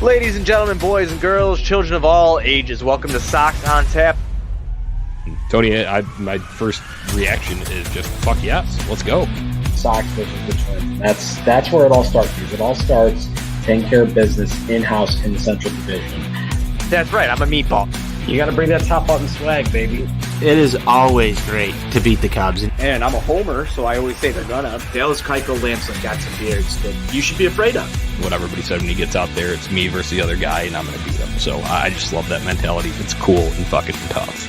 Ladies and gentlemen, boys and girls, children of all ages, welcome to Sox on Tap. Tony, my first reaction is just, fuck yes, let's go. Sox versus the Twins. That's where it all starts. Because it all starts taking care of business in-house in the Central Division. That's right, I'm a meatball. You got to bring that top button swag, baby. It is always great to beat the Cubs. And I'm a homer, so I always say they're gonna. Dallas Keuchel Lamson got some beards that you should be afraid of. What everybody said when he gets out there, it's me versus the other guy, and I'm going to beat him. So I just love that mentality. It's cool and fucking tough.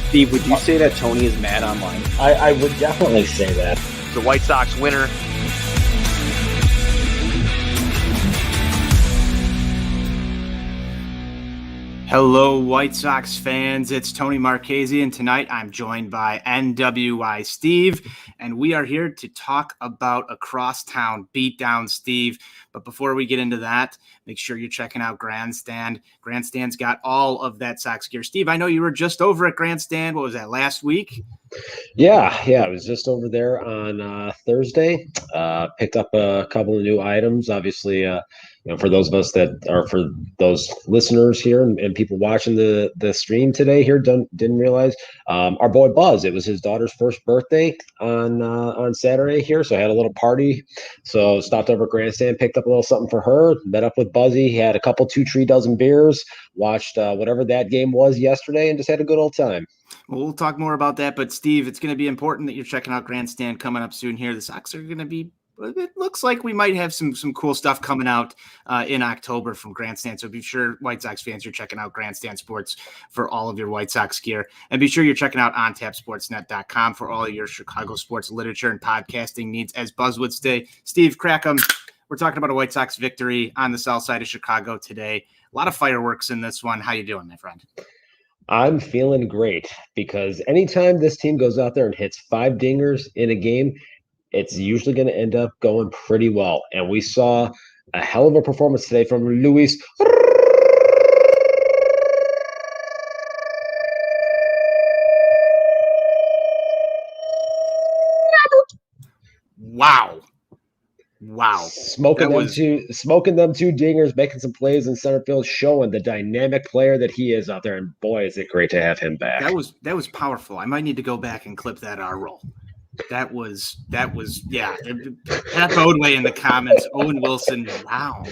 Steve, would you say that Tony is mad online? I would definitely say that. The White Sox winner. Hello, White Sox fans. It's Tony Marchese, and tonight I'm joined by NWI Steve, and we are here to talk about a Crosstown Beatdown, Steve. But before we get into that, make sure you're checking out Grandstand. Grandstand's got all of that Sox gear. Steve, I know you were just over at Grandstand. What was that, last week? Yeah, I was just over there on Thursday. Picked up a couple of new items. Obviously, for those of us that are, for those listeners here and people watching the stream today here, didn't realize our boy Buzz. It was his daughter's first birthday on Saturday here, so I had a little party. So stopped over at Grandstand, picked up a little something for her. Met up with Buzzy. He had a couple 2-3 dozen beers. Watched whatever that game was yesterday, and just had a good old time. Well, we'll talk more about that, but Steve, it's going to be important that you're checking out Grandstand coming up soon here. The Sox are going to be, it looks like we might have some cool stuff coming out in October from Grandstand. So be sure, White Sox fans, you're checking out Grandstand Sports for all of your White Sox gear. And be sure you're checking out OnTapSportsNet.com for all of your Chicago sports literature and podcasting needs, as Buzz would say. Steve, crack 'em. We're talking about a White Sox victory on the south side of Chicago today. A lot of fireworks in this one. How you doing, my friend? I'm feeling great because anytime this team goes out there and hits 5 dingers in a game, it's usually going to end up going pretty well. And we saw a hell of a performance today from Luis. Wow. Smoking them two dingers, making some plays in center field, showing the dynamic player that he is out there. And boy, is it great to have him back. That was powerful. I might need to go back and clip that roll. That was yeah. Pat Bodway in the comments, Owen Wilson. Wow.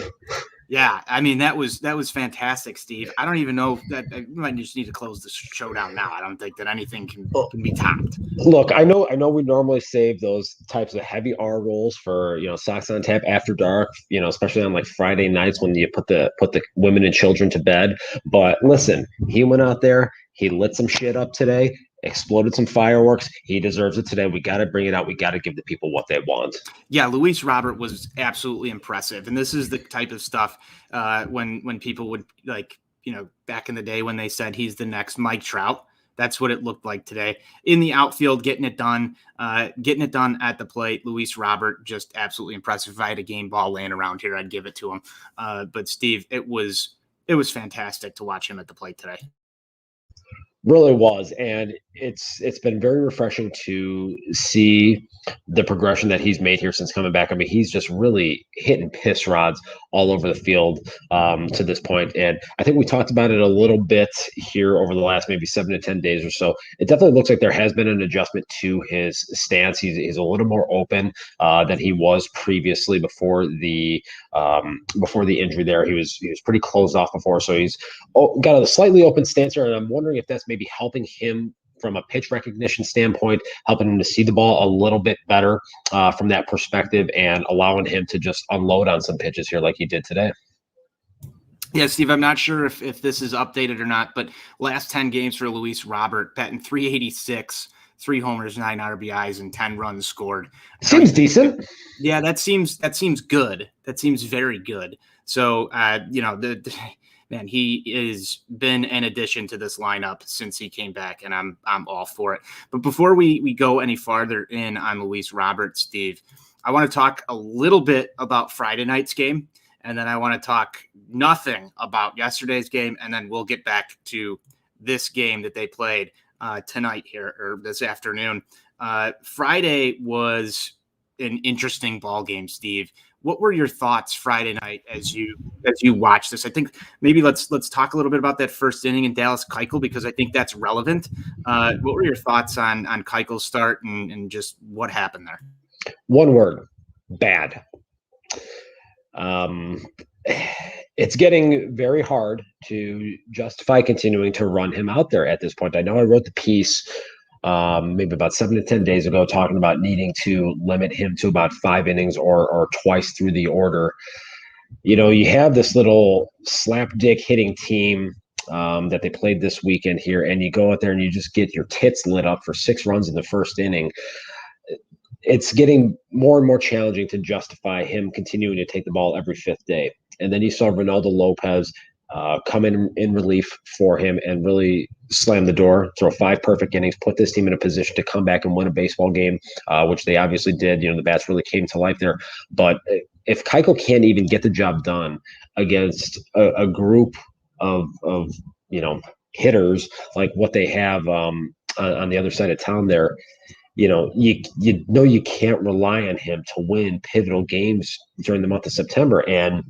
Yeah, I mean that was fantastic, Steve. I don't even know that we might just need to close the show down now. I don't think that anything can be topped. Look, I know we normally save those types of heavy R rolls for Sox on Tap after dark, especially on like Friday nights when you put the women and children to bed. But listen, he went out there, he lit some shit up today. Exploded some fireworks. He deserves it today. We got to bring it out. We got to give the people what they want. Yeah, Luis Robert was absolutely impressive. And this is the type of stuff when people would back in the day when they said he's the next Mike Trout. That's what it looked like today. In the outfield, getting it done at the plate. Luis Robert, just absolutely impressive. If I had a game ball laying around here, I'd give it to him. But Steve, it was fantastic to watch him at the plate today. Really was, and it's been very refreshing to see the progression that he's made here since coming back. I mean, he's just really hitting piss rods all over the field to this point, and I think we talked about it a little bit here over the last maybe 7 to 10 days or so. It definitely looks like there has been an adjustment to his stance. He's a little more open than he was previously before the injury. There, he was pretty closed off before, so he's got a slightly open stance here, and I'm wondering if that's maybe helping him from a pitch recognition standpoint, helping him to see the ball a little bit better from that perspective, and allowing him to just unload on some pitches here like he did today. Yeah, Steve, I'm not sure if this is updated or not, but last 10 games for Luis Robert, batting .386, 3 homers, 9 RBIs, and 10 runs scored. Seems decent. Yeah, that seems good. That seems very good. So, man, he has been an addition to this lineup since he came back, and I'm all for it. But before we go any farther in on Luis Robert, Steve, I want to talk a little bit about Friday night's game, and then I want to talk nothing about yesterday's game, and then we'll get back to this game that they played tonight here, or this afternoon. Friday was an interesting ball game, Steve. What were your thoughts Friday night as you watched this? I think maybe let's talk a little bit about that first inning in Dallas Keuchel, because I think that's relevant. What were your thoughts on Keuchel's start and just what happened there? One word: bad. It's getting very hard to justify continuing to run him out there at this point. I know I wrote the piece maybe about 7 to 10 days ago talking about needing to limit him to about 5 innings or twice through the order. You know, you have this little slapdick hitting team that they played this weekend here, and you go out there and you just get your tits lit up for 6 runs in the first inning. It's getting more and more challenging to justify him continuing to take the ball every 5th day. And then you saw Ronaldo Lopez come in relief for him and really slam the door, throw 5 perfect innings, put this team in a position to come back and win a baseball game, which they obviously did. You know, the bats really came to life there. But if Keuchel can't even get the job done against a group of you know, hitters like what they have on the other side of town there, you know you can't rely on him to win pivotal games during the month of September. And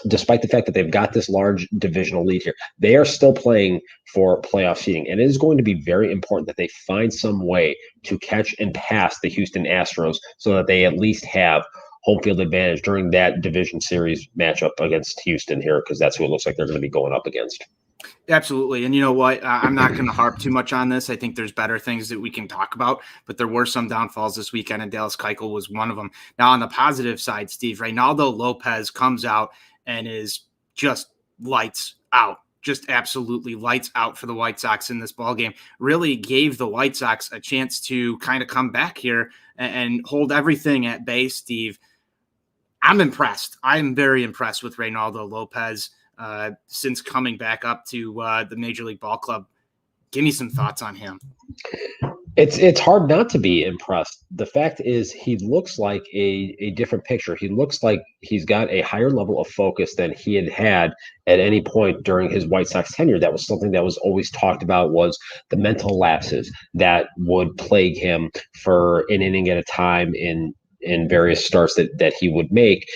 despite the fact that they've got this large divisional lead here, they are still playing for playoff seeding. And it is going to be very important that they find some way to catch and pass the Houston Astros so that they at least have home field advantage during that division series matchup against Houston here, because that's who it looks like they're going to be going up against. Absolutely. And you know what? I'm not going to harp too much on this. I think there's better things that we can talk about, but there were some downfalls this weekend, and Dallas Keuchel was one of them. Now, on the positive side, Steve, Reynaldo Lopez comes out and is just lights out, just absolutely lights out for the White Sox in this ballgame. Really gave the White Sox a chance to kind of come back here and hold everything at bay, Steve. I'm impressed. I'm very impressed with Reynaldo Lopez since coming back up to the Major League Ball Club. Give me some thoughts on him. It's hard not to be impressed. The fact is, he looks like a different picture. He looks like he's got a higher level of focus than he had at any point during his White Sox tenure. That was something that was always talked about, was the mental lapses that would plague him for an inning at a time in various starts that he would make.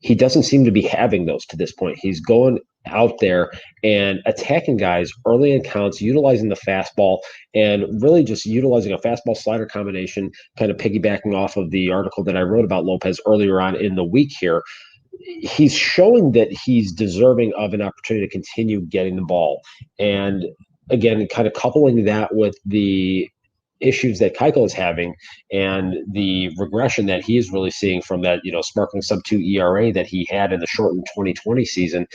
He doesn't seem to be having those to this point. He's going out there and attacking guys early in counts, utilizing the fastball, and really just utilizing a fastball slider combination, kind of piggybacking off of the article that I wrote about Lopez earlier on in the week here. He's showing that he's deserving of an opportunity to continue getting the ball. And again, kind of coupling that with the issues that Keuchel is having and the regression that he is really seeing from that, you know, sparkling sub-2 ERA that he had in the shortened 2020 season,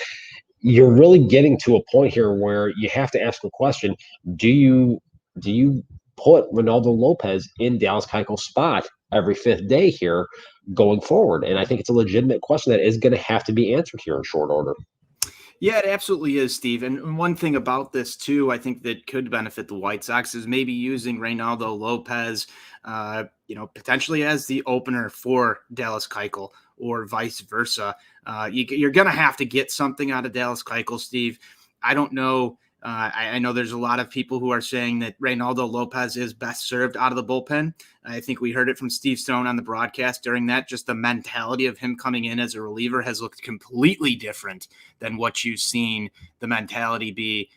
you're really getting to a point here where you have to ask a question: do you put Reynaldo Lopez in Dallas Keuchel's spot every 5th day here going forward? And I think it's a legitimate question that is going to have to be answered here in short order. Yeah, it absolutely is, Steve. And one thing about this, too, I think that could benefit the White Sox is maybe using Reynaldo Lopez, potentially as the opener for Dallas Keuchel or vice versa. You're going to have to get something out of Dallas Keuchel, Steve. I don't know. I know there's a lot of people who are saying that Reynaldo Lopez is best served out of the bullpen. I think we heard it from Steve Stone on the broadcast during that. Just the mentality of him coming in as a reliever has looked completely different than what you've seen the mentality be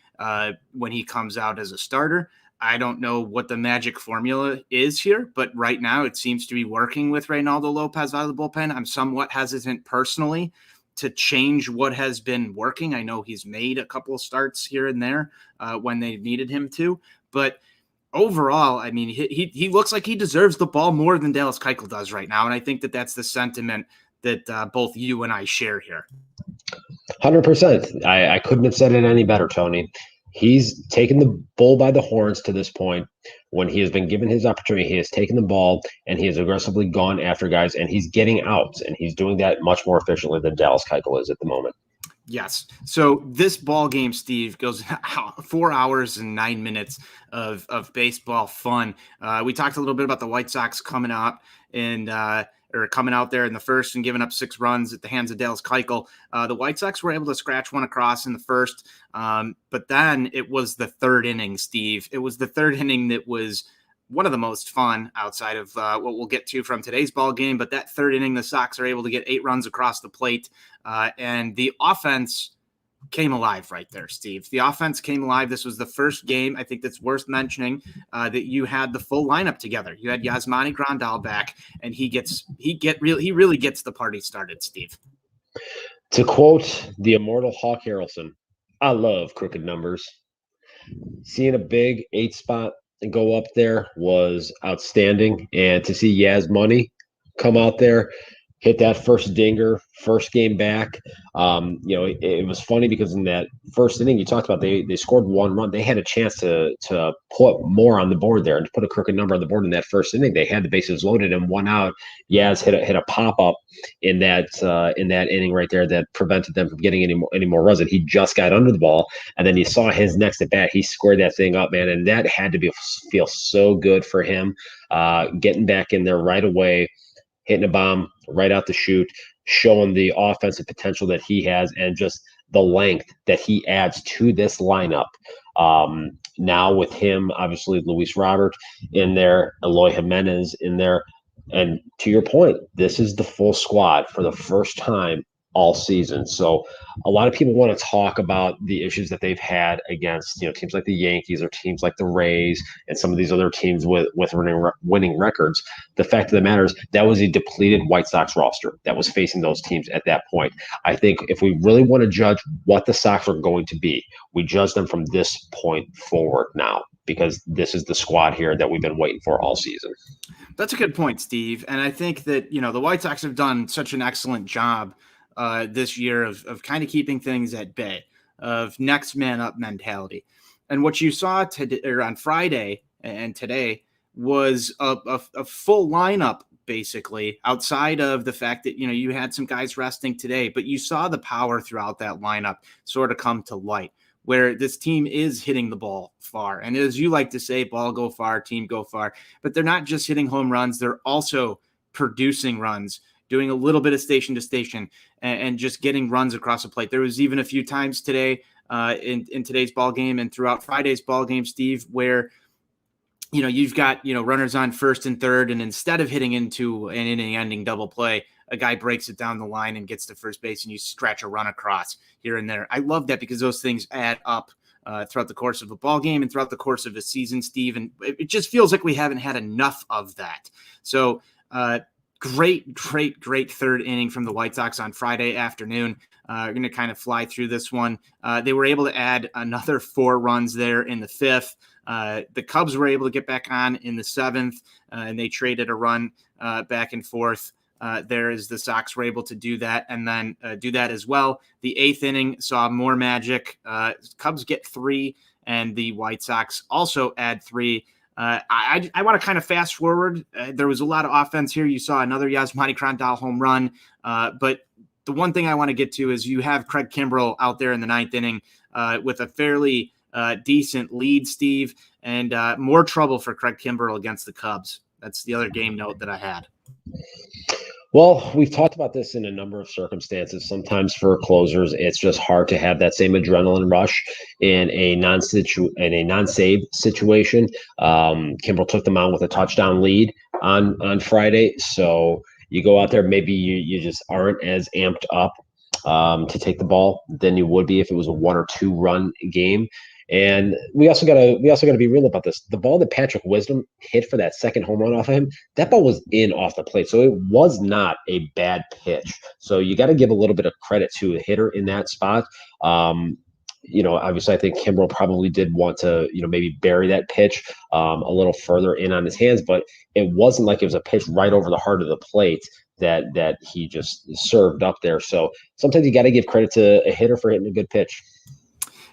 when he comes out as a starter. I don't know what the magic formula is here, but right now it seems to be working with Reynaldo Lopez out of the bullpen. I'm somewhat hesitant personally to change what has been working. I know he's made a couple of starts here and there when they needed him to, but overall, I mean, he looks like he deserves the ball more than Dallas Keuchel does right now, and I think that that's the sentiment that both you and I share here. 100%. I couldn't have said it any better, Tony. He's taken the bull by the horns to this point. When he has been given his opportunity, he has taken the ball and he has aggressively gone after guys, and he's getting outs, and he's doing that much more efficiently than Dallas Keuchel is at the moment. Yes. So this ball game, Steve, goes 4 hours and 9 minutes of baseball fun. We talked a little bit about the White Sox coming out coming out there in the first and giving up 6 runs at the hands of Dallas Keuchel. The White Sox were able to scratch one across in the first, but then it was the 3rd inning, Steve. It was the 3rd inning that was one of the most fun outside of what we'll get to from today's ball game. But that third inning, the Sox are able to get 8 runs across the plate, and the offense came alive right there, Steve. The offense came alive. This was the first game, I think that's worth mentioning, that you had the full lineup together. You had Yasmani Grandal back, and he really gets the party started, Steve. To quote the immortal Hawk Harrelson, I love crooked numbers. Seeing a big 8 spot and go up there was outstanding. And to see Yaz Money come out there, hit that first dinger, first game back. It was funny because in that first inning, you talked about they scored 1 run. They had a chance to put more on the board there and to put a crooked number on the board in that first inning. They had the bases loaded and 1 out. Yaz hit a pop up in that inning right there that prevented them from getting any more runs. And he just got under the ball, and then you saw his next at bat. He squared that thing up, man, and that had to feel so good for him, getting back in there right away, hitting a bomb right out the chute, showing the offensive potential that he has and just the length that he adds to this lineup. Now with him, obviously, Luis Robert in there, Eloy Jimenez in there. And to your point, this is the full squad for the first time all season. So a lot of people want to talk about the issues that they've had against, teams like the Yankees or teams like the Rays and some of these other teams with winning records. The fact of the matter is that was a depleted White Sox roster that was facing those teams at that point. I think if we really want to judge what the Sox are going to be, we judge them from this point forward now, because this is the squad here that we've been waiting for all season. That's a good point, Steve. And I think that, the White Sox have done such an excellent job this year of kind of keeping things at bay, of next man up mentality. And what you saw today, or on Friday and today, was a full lineup, basically, outside of the fact that, you had some guys resting today, but you saw the power throughout that lineup sort of come to light, where this team is hitting the ball far. And as you like to say, ball go far, team go far, but they're not just hitting home runs. They're also producing runs, doing a little bit of station to station and just getting runs across the plate. There was even a few times today in today's ball game and throughout Friday's ball game, Steve, where, you've got, runners on first and third, and instead of hitting into an inning ending double play, a guy breaks it down the line and gets to first base and you scratch a run across here and there. I love that because those things add up throughout the course of a ball game and throughout the course of a season, Steve. And it just feels like we haven't had enough of that. So, great third inning from the White Sox on Friday afternoon. We're going to kind of fly through this one. They were able to add another 4 runs there in the 5th. The Cubs were able to get back on in the 7th, and they traded a run back and forth there as the Sox were able to do that and then do that as well. The 8th inning saw more magic. Cubs get 3, and the White Sox also add 3. I want to kind of fast forward. There was a lot of offense here. You saw another Yasmani Grandal home run. But the one thing I want to get to is you have Craig Kimbrell out there in the 9th inning with a fairly decent lead, Steve, and more trouble for Craig Kimbrell against the Cubs. That's the other game note that I had. Well, we've talked about this in a number of circumstances. Sometimes for closers, it's just hard to have that same adrenaline rush in a non-save situation. Kimbrell took them on with a touchdown lead on Friday, so you go out there, maybe you just aren't as amped up to take the ball than you would be if it was a 1 or 2 run game. And we also gotta be real about this. The ball that Patrick Wisdom hit for that second home run off of him, that ball was in off the plate, so it was not a bad pitch. So you got to give a little bit of credit to a hitter in that spot. Obviously, I think Kimbrell probably did want to, maybe bury that pitch a little further in on his hands, but it wasn't like it was a pitch right over the heart of the plate that he just served up there. So sometimes you got to give credit to a hitter for hitting a good pitch.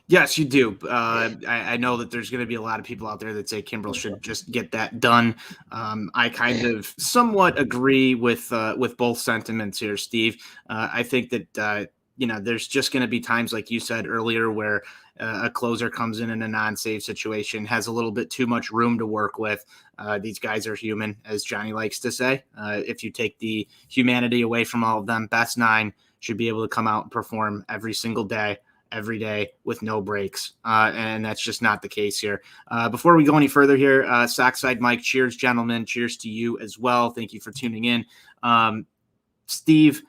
Yes, you do. I know that there's going to be a lot of people out there that say Kimbrell should just get that done. I kind of somewhat agree with both sentiments here, Steve. I think that there's just going to be times, like you said earlier, where a closer comes in a non-save situation, has a little bit too much room to work with. These guys are human, as Johnny likes to say. If you take the humanity away from all of them, best 9 should be able to come out and perform every single day every day with no breaks. And that's just not the case here. Before we go any further here, Sockside Mike, cheers, gentlemen. Cheers to you as well. Thank you for tuning in. Steve,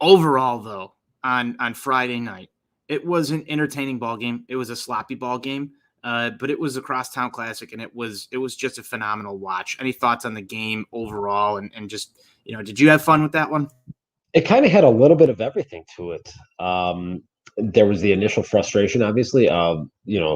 overall, though, on Friday night, it was an entertaining ball game. It was a sloppy ball game. But it was a Crosstown Classic, and it was just a phenomenal watch. Any thoughts on the game overall, and just, did you have fun with that one? It kind of had a little bit of everything to it. There was the initial frustration, obviously, of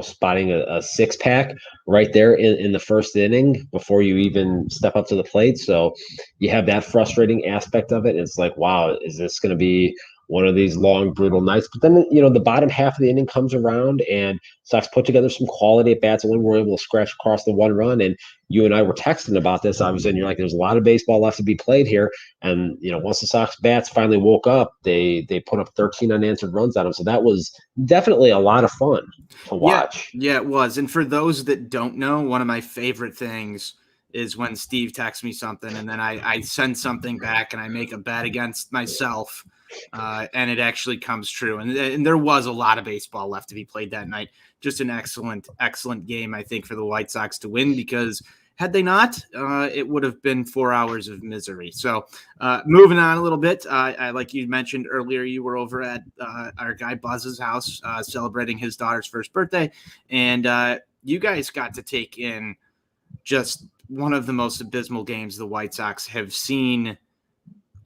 spotting a six pack right there in the first inning before you even step up to the plate. So you have that frustrating aspect of it. It's like, wow, is this going to be one of these long, brutal nights? But then, the bottom half of the inning comes around and Sox put together some quality at bats, and we were able to scratch across the one run. And you and I were texting about this, obviously, and you're like, there's a lot of baseball left to be played here. And, once the Sox bats finally woke up, they put up 13 unanswered runs on them. So that was definitely a lot of fun to watch. Yeah, it was. And for those that don't know, one of my favorite things is when Steve texts me something and then I send something back and I make a bet against myself. And it actually comes true. And there was a lot of baseball left to be played that night. Just an excellent, excellent game, I think, for the White Sox to win, because had they not, it would have been 4 hours of misery. So moving on a little bit, I like you mentioned earlier, you were over at our guy Buzz's house celebrating his daughter's first birthday. And you guys got to take in just one of the most abysmal games the White Sox have seen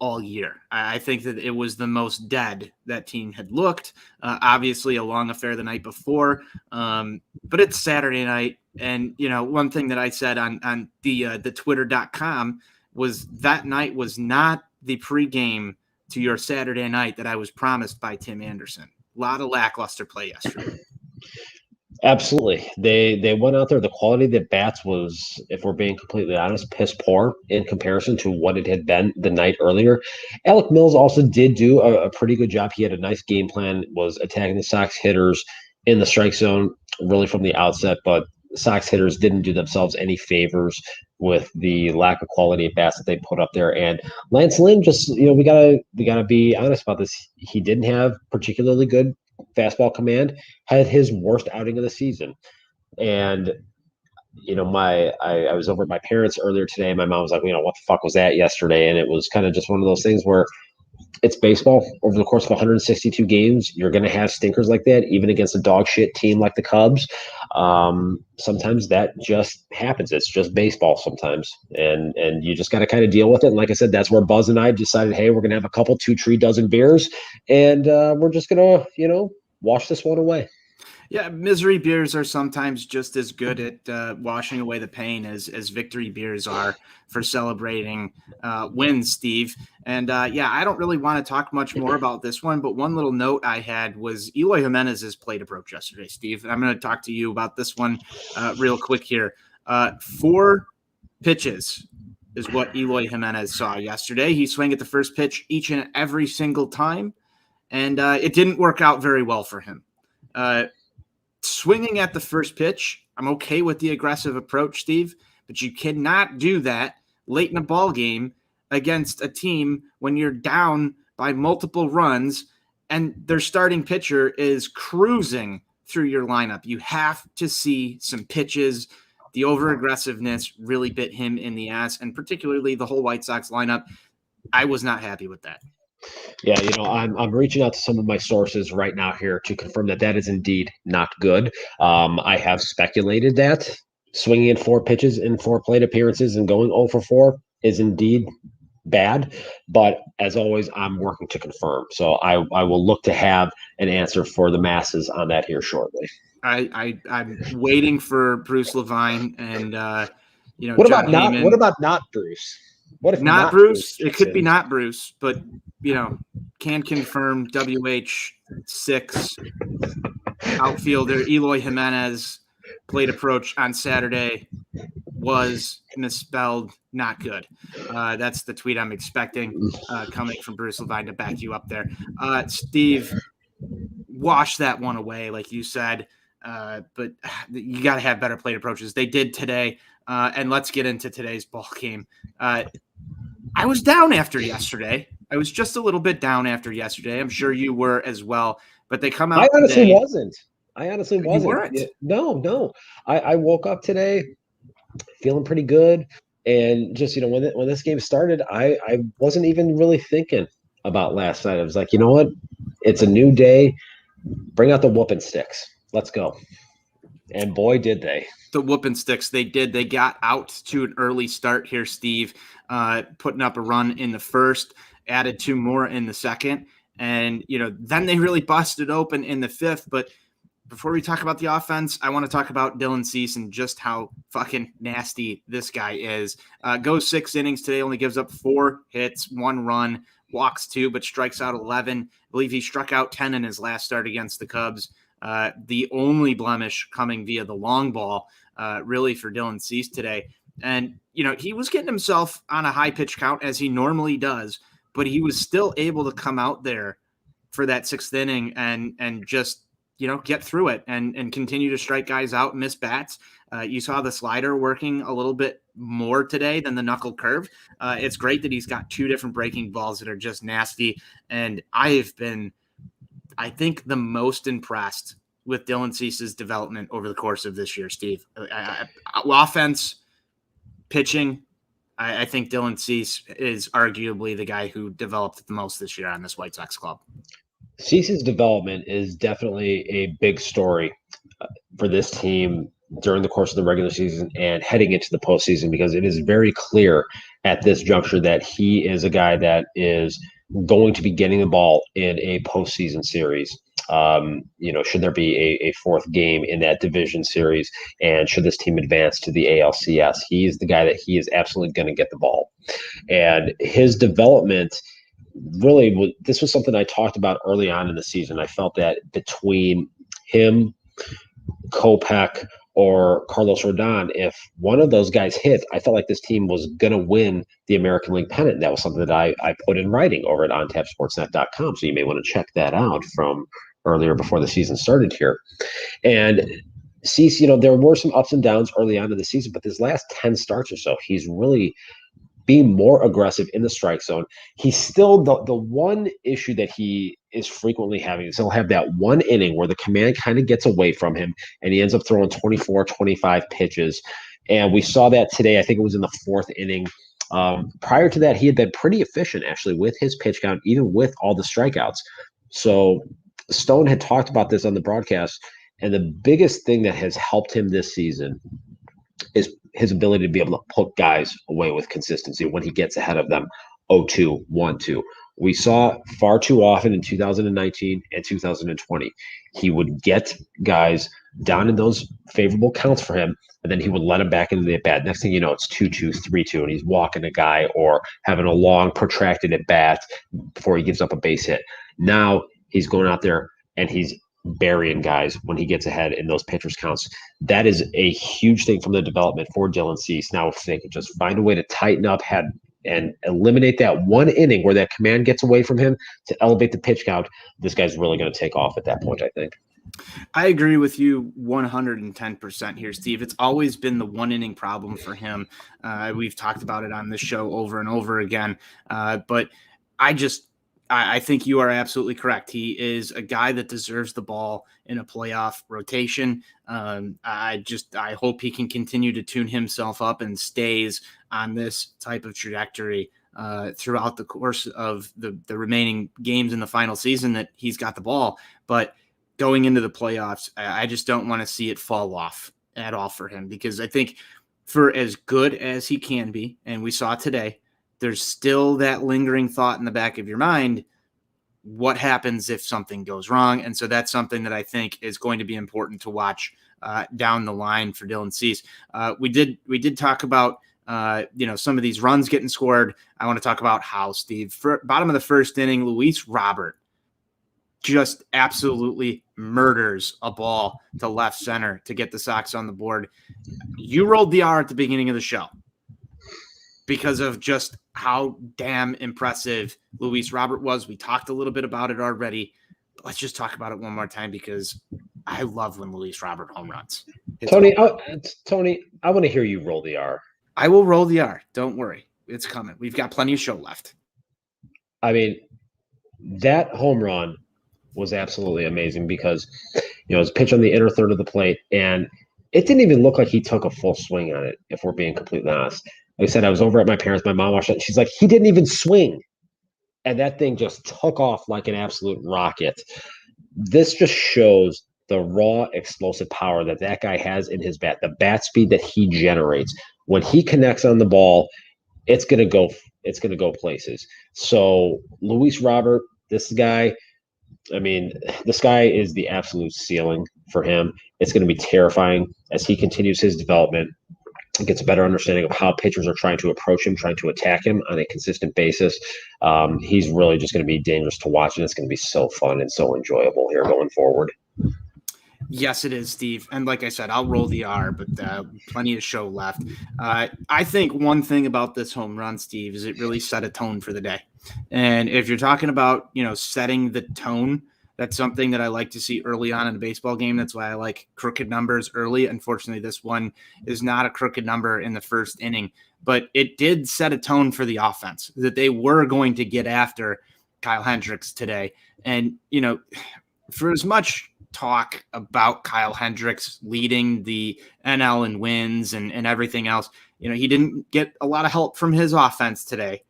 all year. I think that it was the most dead that team had looked. Obviously a long affair the night before, but it's Saturday night. And, one thing that I said on the twitter.com was that night was not the pregame to your Saturday night that I was promised by Tim Anderson. A lot of lackluster play yesterday. Absolutely. They went out there. The quality of the bats was, if we're being completely honest, piss poor in comparison to what it had been the night earlier. Alec Mills also did do a pretty good job. He had a nice game plan, was attacking the Sox hitters in the strike zone really from the outset, but Sox hitters didn't do themselves any favors with the lack of quality of bats that they put up there. And Lance Lynn, just, we gotta be honest about this. He didn't have particularly good fastball command, had his worst outing of the season. And I was over at my parents earlier today. My mom was like, what the fuck was that yesterday? And it was kind of just one of those things where it's baseball. Over the course of 162 games, you're going to have stinkers like that, even against a dog shit team like the Cubs. Sometimes that just happens. It's just baseball sometimes. And you just got to kind of deal with it. And like I said, that's where Buzz and I decided, hey, we're going to have a couple 2 dozen beers, and we're just going to, wash this one away. Yeah, misery beers are sometimes just as good at washing away the pain as victory beers are for celebrating wins, Steve. And I don't really want to talk much more about this one, but one little note I had was Eloy Jimenez's plate approach yesterday, Steve. I'm going to talk to you about this one real quick here. 4 pitches is what Eloy Jimenez saw yesterday. He swung at the first pitch each and every single time, and it didn't work out very well for him. Swinging at the first pitch, I'm okay with the aggressive approach, Steve, but you cannot do that late in a ball game against a team when you're down by multiple runs and their starting pitcher is cruising through your lineup. You have to see some pitches. The over-aggressiveness really bit him in the ass, and particularly the whole White Sox lineup. I was not happy with that. Yeah, I'm reaching out to some of my sources right now here to confirm that is indeed not good. I have speculated that swinging at 4 pitches in 4 plate appearances and going 0 for 4 is indeed bad. But as always, I'm working to confirm. So I will look to have an answer for the masses on that here shortly. I'm waiting for Bruce Levine and What John about not? Heyman. What about not Bruce? What if not Bruce? It could be not Bruce, but can confirm WH6 outfielder Eloy Jimenez plate approach on Saturday was misspelled, not good. That's the tweet I'm expecting coming from Bruce Levine to back you up there. Steve, wash that one away, like you said, but you got to have better plate approaches. They did today, and let's get into today's ball game. I was down after yesterday. I was just a little bit down after yesterday. I'm sure you were as well. But they come I out honestly today. wasn't. I honestly You wasn't. weren't? No. I woke up today feeling pretty good, and just when this game started, I wasn't even really thinking about last night. I was like, you know what? It's a new day. Bring out the whooping sticks. Let's go. And boy, did they. The whooping sticks, they did. They got out to an early start here, Steve, putting up a run in the first, added 2 more in the second. And, then they really busted open in the fifth. But before we talk about the offense, I want to talk about Dylan Cease and just how fucking nasty this guy is. Goes 6 innings today, only gives up 4 hits, 1 run, walks 2, but strikes out 11. I believe he struck out 10 in his last start against the Cubs. The only blemish coming via the long ball, really, for Dylan Cease today. And, he was getting himself on a high pitch count as he normally does, but he was still able to come out there for that 6th inning and just, get through it and continue to strike guys out, miss bats. You saw the slider working a little bit more today than the knuckle curve. It's great that he's got 2 different breaking balls that are just nasty. And I've been, I think, the most impressed with Dylan Cease's development over the course of this year, Steve. Offense, pitching, I think Dylan Cease is arguably the guy who developed the most this year on this White Sox club. Cease's development is definitely a big story for this team during the course of the regular season and heading into the postseason, because it is very clear at this juncture that he is a guy that is going to be getting the ball in a postseason series. Should there be a 4th game in that division series, and should this team advance to the ALCS, he's the guy that he is absolutely going to get the ball. And his development really, this was something I talked about early on in the season. I felt that between him, Kopech, or Carlos Rodon, if one of those guys hit, I felt like this team was going to win the American League pennant. That was something that I put in writing over at ontapsportsnet.com. So you may want to check that out from earlier before the season started here. And Cease, there were some ups and downs early on in the season, but this last 10 starts or so, he's really being more aggressive in the strike zone. He's still the one issue that he is frequently having is he'll have that one inning where the command kind of gets away from him and he ends up throwing 24, 25 pitches. And we saw that today. I think it was in the 4th inning. Prior to that, he had been pretty efficient actually with his pitch count, even with all the strikeouts. So Stone had talked about this on the broadcast, and the biggest thing that has helped him this season is his ability to be able to put guys away with consistency when he gets ahead of them 0-2, 1-2. We saw far too often in 2019 and 2020. He would get guys down in those favorable counts for him, and then he would let him back into the at-bat. Next thing you know, it's 2-2, 3-2, and he's walking a guy or having a long, protracted at-bat before he gives up a base hit. Now he's going out there and he's burying guys when he gets ahead in those pitchers counts. That is a huge thing from the development for Dylan Cease. Now, if they could just find a way to tighten up and eliminate that one inning where that command gets away from him to elevate the pitch count, this guy's really going to take off at that point, I think. I agree with you 110% here, Steve. It's always been the 1 inning problem for him. We've talked about it on this show over and over again. But I think you are absolutely correct. He is a guy that deserves the ball in a playoff rotation. I hope he can continue to tune himself up and stays on this type of trajectory throughout the course of the remaining games in the final season that he's got the ball. But going into the playoffs, I just don't want to see it fall off at all for him, because I think for as good as he can be, and we saw today, there's still that lingering thought in the back of your mind. What happens if something goes wrong? And so that's something that I think is going to be important to watch down the line for Dylan Cease. We did talk about, some of these runs getting scored. I want to talk about how, Steve, bottom of the 1st inning, Luis Robert just absolutely murders a ball to left center to get the Sox on the board. You rolled the R at the beginning of the show because of just how damn impressive Luis Robert was. We talked a little bit about it already, but let's just talk about it one more time, because I love when Luis Robert home runs. Tony, I want to hear you roll the R. I will roll the R. Don't worry. It's coming. We've got plenty of show left. I mean, that home run was absolutely amazing because, it was a pitch on the inner third of the plate, and it didn't even look like he took a full swing on it, if we're being completely honest. Like I said, I was over at my parents', my mom watched it, and she's like, he didn't even swing. And that thing just took off like an absolute rocket. This just shows the raw explosive power that guy has in his bat, the bat speed that he generates. When he connects on the ball, it's gonna go places. So Luis Robert, this guy, I mean, the sky is the absolute ceiling for him. It's going to be terrifying as he continues his development and gets a better understanding of how pitchers are trying to approach him, trying to attack him on a consistent basis. He's really just going to be dangerous to watch, and it's going to be so fun and so enjoyable here going forward. Yes, it is, Steve. And like I said, I'll roll the R, but plenty of show left. I think one thing about this home run, Steve, is it really set a tone for the day. And if you're talking about, setting the tone, that's something that I like to see early on in a baseball game. That's why I like crooked numbers early. Unfortunately, this one is not a crooked number in the first inning, but it did set a tone for the offense that they were going to get after Kyle Hendricks today. And, for as much talk about Kyle Hendricks leading the NL in wins and everything else, he didn't get a lot of help from his offense today,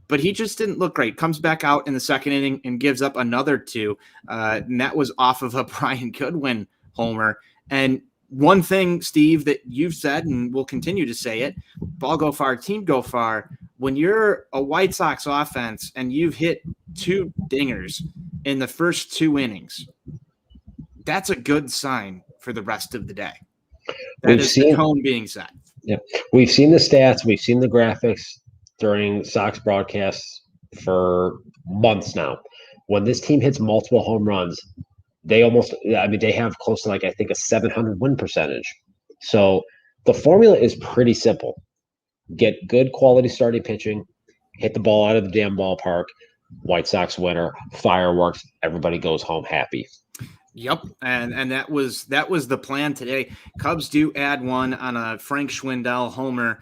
but he just didn't look great. Comes back out in the second inning and gives up another 2. And that was off of a Brian Goodwin homer. And one thing, Steve, that you've said, and we'll continue to say it, ball go far, team go far. When you're a White Sox offense and you've hit 2 dingers in the first 2 innings, that's a good sign for the rest of the day. That is the tone being set. Yeah, we've seen the stats, we've seen the graphics during Sox broadcasts for months now. When this team hits multiple home runs, they have close to I think a 700 win percentage. So the formula is pretty simple. Get good quality starting pitching, hit the ball out of the damn ballpark, White Sox winner, fireworks, everybody goes home happy. Yep, and that was the plan today. Cubs do add one on a Frank Schwindel homer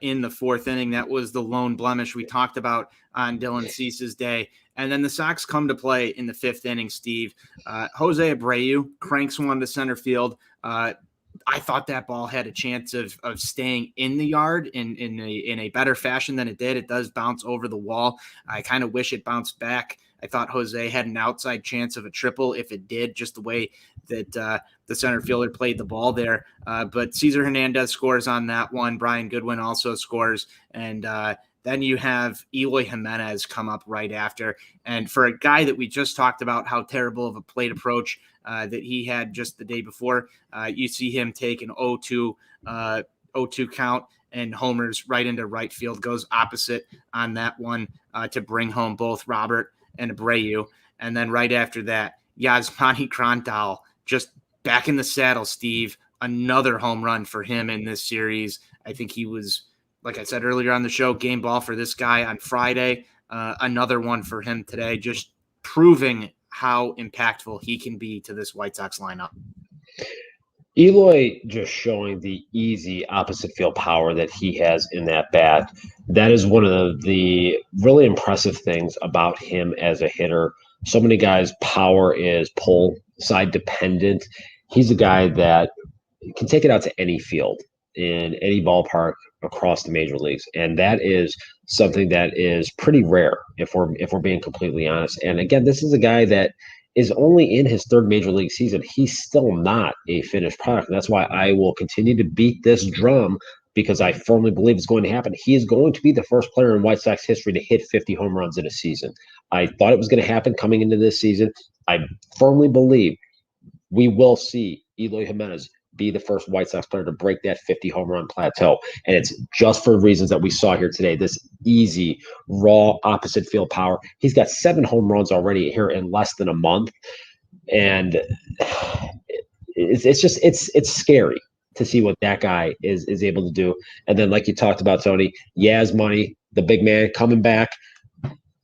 in the 4th inning. That was the lone blemish we talked about on Dylan Cease's day. And then the Sox come to play in the 5th inning, Steve. Jose Abreu cranks one to center field. I thought that ball had a chance of staying in the yard in a better fashion than it did. It does bounce over the wall. I kind of wish it bounced back. I thought Jose had an outside chance of a triple if it did, just the way that the center fielder played the ball there. But Cesar Hernandez scores on that one. Brian Goodwin also scores. And then you have Eloy Jimenez come up right after. And for a guy that we just talked about how terrible of a plate approach that he had just the day before, you see him take an 0-2 count and homers right into right field, goes opposite on that one to bring home both Robert and Abreu. And then right after that, Yasmani Grandal just back in the saddle, Steve. Another home run for him in this series. I think he was, like I said earlier on the show, game ball for this guy on Friday. Another one for him today, just proving how impactful he can be to this White Sox lineup. Eloy just showing the easy opposite field power that he has in that bat. That is one of the really impressive things about him as a hitter. So many guys' power is pull side dependent. He's a guy that can take it out to any field in any ballpark across the major leagues. And that is something that is pretty rare if we're being completely honest. And again, this is a guy that is only in his 3rd major league season. He's still not a finished product. And that's why I will continue to beat this drum, because I firmly believe it's going to happen. He is going to be the first player in White Sox history to hit 50 home runs in a season. I thought it was going to happen coming into this season. I firmly believe we will see Eloy Jimenez be the first White Sox player to break that 50 home run plateau. And it's just for reasons that we saw here today, this easy, raw, opposite field power. He's got 7 home runs already here in less than a month. And it's scary to see what that guy is able to do. And then, like you talked about, Tony, Yaz Money, the big man, coming back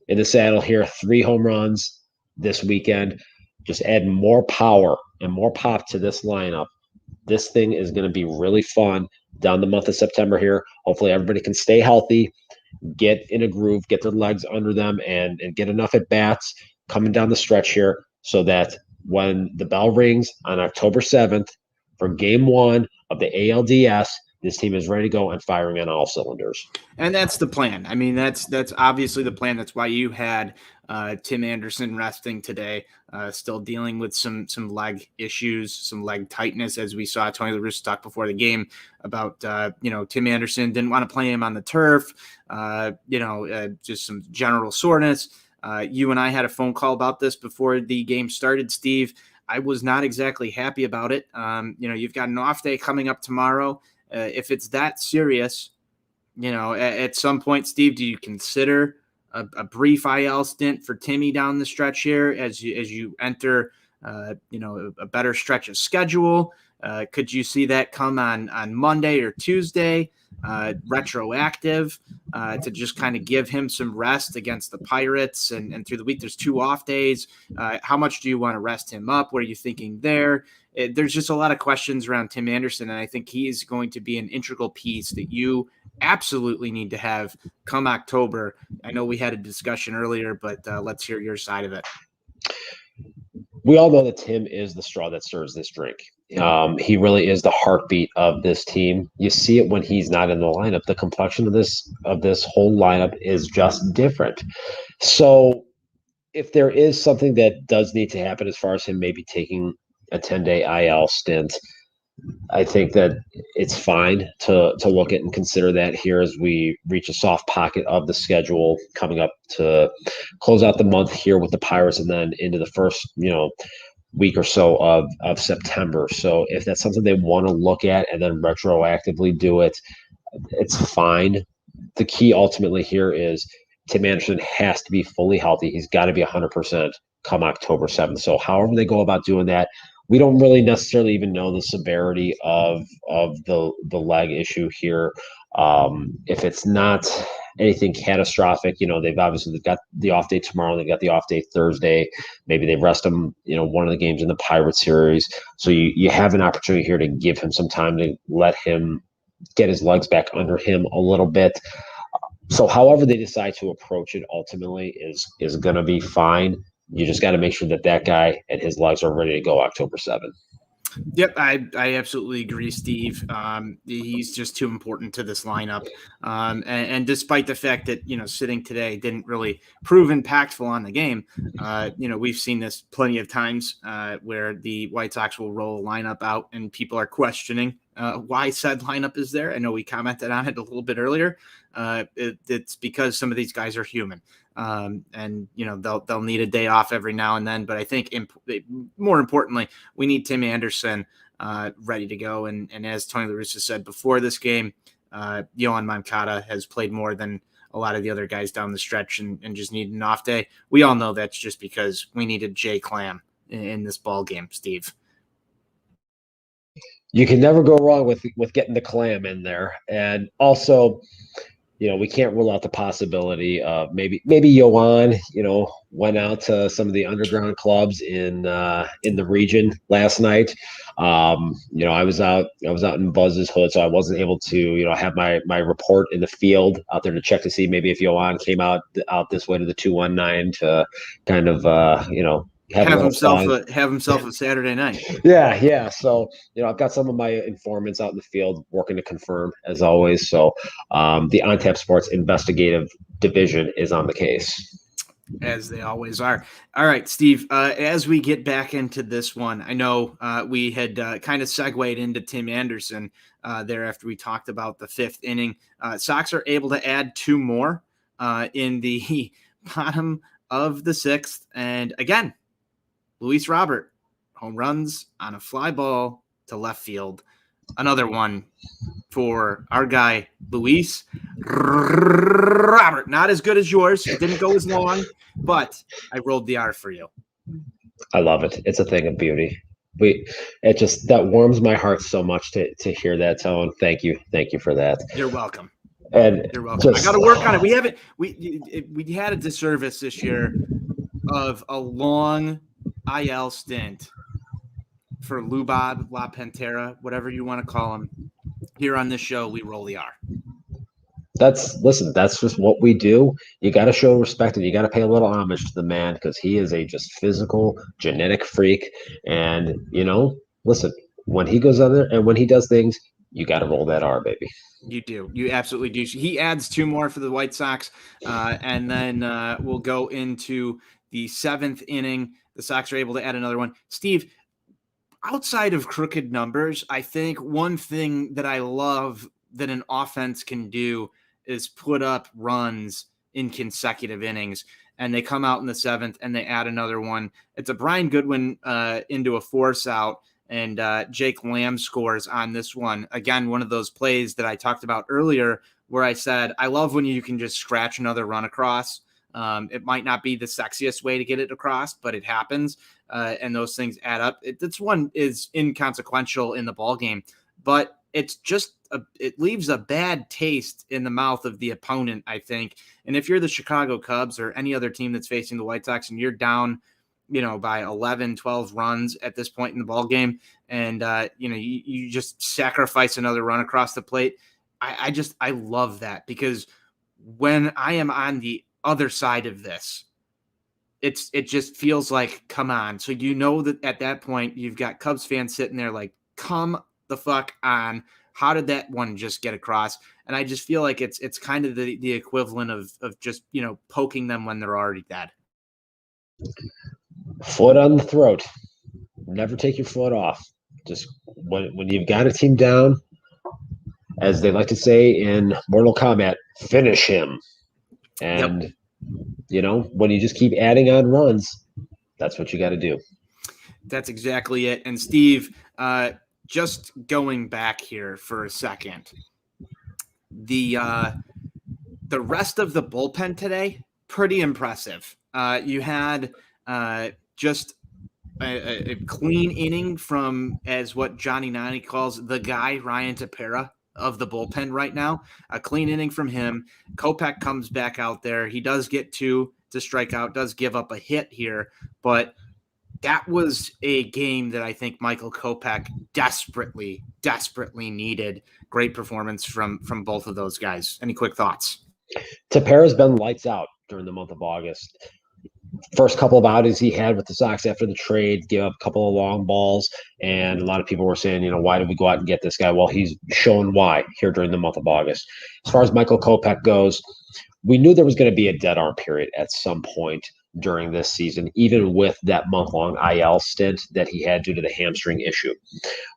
in the saddle here, 3 home runs this weekend. Just add more power and more pop to this lineup. This thing is going to be really fun down the month of September here. Hopefully everybody can stay healthy, get in a groove, get their legs under them, and get enough at bats coming down the stretch here so that when the bell rings on October 7th for game 1 of the ALDS, this team is ready to go and firing on all cylinders. And that's the plan. I mean, that's obviously the plan. That's why you had Tim Anderson resting today, still dealing with some leg issues, some leg tightness, as we saw Tony La Russa talk before the game about, Tim Anderson didn't want to play him on the turf, just some general soreness. You and I had a phone call about this before the game started, Steve. I was not exactly happy about it. You've got an off day coming up tomorrow. If it's that serious, at some point, Steve, do you consider a brief IL stint for Timmy down the stretch here as you enter, a better stretch of schedule? Could you see that come on Monday or Tuesday, retroactive, to just kind of give him some rest against the Pirates and through the week? There's 2 off days. How much do you want to rest him up? What are you thinking there? There's just a lot of questions around Tim Anderson, and I think he's going to be an integral piece that you absolutely need to have come October. I know we had a discussion earlier, but let's hear your side of it. We all know that Tim is the straw that stirs this drink. He really is the heartbeat of this team. You see it when he's not in the lineup. The complexion of this whole lineup is just different. So if there is something that does need to happen as far as him maybe taking a 10-day IL stint, I think that it's fine to look at and consider that here as we reach a soft pocket of the schedule coming up to close out the month here with the Pirates and then into the first, week or so of September. So if that's something they want to look at and then retroactively do it, it's fine. The key ultimately here is Tim Anderson has to be fully healthy. He's got to be 100% come October 7th. So however they go about doing that, we don't really necessarily even know the severity of the leg issue here. If it's not anything catastrophic, they've got the off day tomorrow. They've got the off day Thursday. Maybe they rest him, one of the games in the Pirate series. So you have an opportunity here to give him some time to let him get his legs back under him a little bit. So however they decide to approach it ultimately is going to be fine. You just got to make sure that guy and his legs are ready to go October 7th. Yep, I absolutely agree, Steve. He's just too important to this lineup. And despite the fact that, sitting today didn't really prove impactful on the game, we've seen this plenty of times where the White Sox will roll a lineup out and people are questioning why said lineup is there. I know we commented on it a little bit earlier. It's because some of these guys are human. And they'll need a day off every now and then, but I think more importantly, we need Tim Anderson ready to go. And as Tony La Russa said before this game, Yohan Moncada has played more than a lot of the other guys down the stretch and just need an off day. We all know that's just because we needed Jay Clam in this ball game, Steve. You can never go wrong with getting the Clam in there. And also, we can't rule out the possibility of maybe Yohan, went out to some of the underground clubs in the region last night. I was out in Buzz's hood, so I wasn't able to, have my report in the field out there to check to see maybe if Yohan came out this way to the 219 to kind of, have himself a Saturday night. Yeah. So, I've got some of my informants out in the field working to confirm as always. So the OnTap Sports investigative division is on the case. As they always are. All right, Steve, as we get back into this one, I know we had kind of segued into Tim Anderson there after we talked about the 5th inning. Sox are able to add 2 more in the bottom of the 6th. And again, Luis Robert, home runs on a fly ball to left field. Another one for our guy, Luis Robert. Not as good as yours. It didn't go as long, but I rolled the R for you. I love it. It's a thing of beauty. That warms my heart so much to hear that tone. Thank you for that. You're welcome. And you're welcome. I got to work on it. We had a disservice this year of a long IL stint for Lubab, La Pantera, whatever you want to call him. Here on this show, we roll the R. That's just what we do. You got to show respect and you got to pay a little homage to the man because he is a just physical genetic freak. And listen, when he goes out there and when he does things, you got to roll that R, baby. You do. You absolutely do. He adds 2 more for the White Sox, and then we'll go into the 7th inning. The Sox are able to add another one. Steve, outside of crooked numbers, I think one thing that I love that an offense can do is put up runs in consecutive innings. And they come out in the 7th and they add another one. It's a Brian Goodwin into a force out, and Jake Lamb scores on this one. Again, one of those plays that I talked about earlier where I said, I love when you can just scratch another run across. It might not be the sexiest way to get it across, but it happens, and those things add up. This one is inconsequential in the ball game, but it's just it leaves a bad taste in the mouth of the opponent, I think. And if you're the Chicago Cubs or any other team that's facing the White Sox and you're down, by 11, 12 runs at this point in the ball game, and you just sacrifice another run across the plate, I love that, because when I am on the other side of this, it just feels like, come on. So that at that point you've got Cubs fans sitting there like, come the fuck on. How did that one just get across? And I just feel like it's kind of the equivalent of just poking them when they're already dead. Foot on the throat. Never take your foot off. Just when you've got a team down, as they like to say in Mortal Kombat, finish him. And when you just keep adding on runs, that's what you got to do. That's exactly it. And Steve, just going back here for a second, the rest of the bullpen today, pretty impressive. You had just a clean inning from, as what Johnny Nani calls the guy, Ryan Tepera of the bullpen right now. A clean inning from him. Kopech comes back out there. He does get 2 to strike out, does give up a hit here, but that was a game that I think Michael Kopech desperately needed. Great performance from both of those guys. Any quick thoughts? Tepera's been lights out during the month of August. First couple of outings he had with the Sox after the trade, gave up a couple of long balls, and a lot of people were saying, why did we go out and get this guy? Well, he's shown why here during the month of August. As far as Michael Kopech goes, we knew there was going to be a dead arm period at some point during this season, even with that month-long IL stint that he had due to the hamstring issue.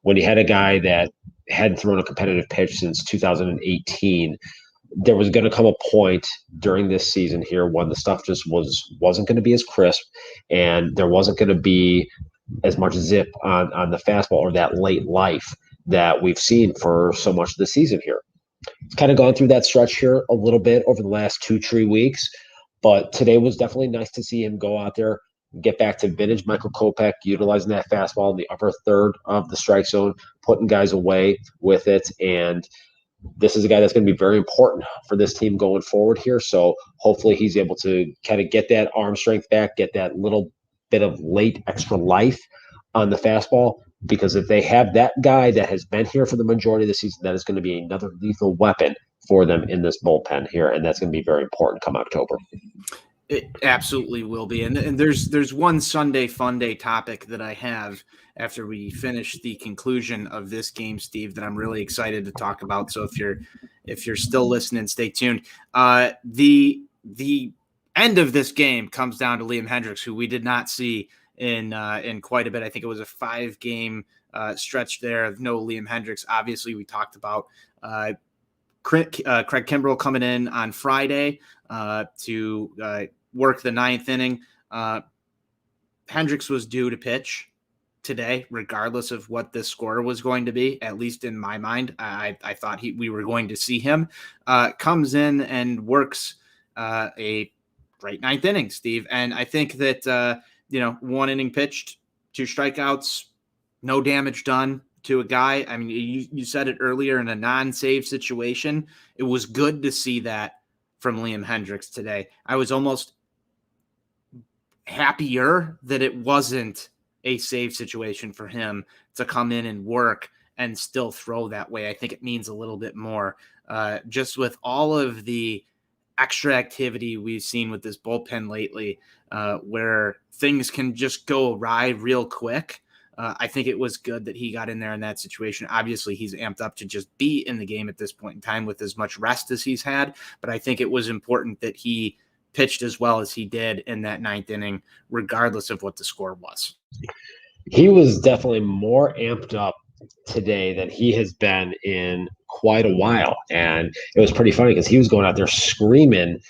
When he had a guy that hadn't thrown a competitive pitch since 2018, there was going to come a point during this season here when the stuff just wasn't going to be as crisp, and there wasn't going to be as much zip on the fastball or that late life that we've seen for so much of the season here. It's kind of gone through that stretch here a little bit over the last 2-3 weeks, but today was definitely nice to see him go out there, get back to vintage Michael Kopech, utilizing that fastball in the upper third of the strike zone, putting guys away with it. And this is a guy that's going to be very important for this team going forward here. So hopefully he's able to kind of get that arm strength back, get that little bit of late extra life on the fastball, because if they have that guy that has been here for the majority of the season, that is going to be another lethal weapon for them in this bullpen here, and that's going to be very important come October. It absolutely will be. And there's one Sunday Funday topic that I have after we finish the conclusion of this game, Steve, that I'm really excited to talk about. So if you're still listening, stay tuned. The end of this game comes down to Liam Hendriks, who we did not see in quite a bit. I think it was a 5-game stretch there of no Liam Hendriks. Obviously, we talked about Craig Kimbrell coming in on Friday to work the 9th inning. Hendriks was due to pitch today, regardless of what this score was going to be. At least in my mind, I thought we were going to see him. Comes in and works a great 9th inning, Steve. And I think that 1 inning pitched, 2 strikeouts, no damage done to a guy. I mean, you said it earlier, in a non-save situation. It was good to see that from Liam Hendriks today. I was almost happier that it wasn't a save situation for him to come in and work and still throw that way. I think it means a little bit more. Just with all of the extra activity we've seen with this bullpen lately, where things can just go awry real quick. I think it was good that he got in there in that situation. Obviously, he's amped up to just be in the game at this point in time with as much rest as he's had. But I think it was important that he pitched as well as he did in that ninth inning, regardless of what the score was. He was definitely more amped up today than he has been in quite a while. And it was pretty funny because he was going out there screaming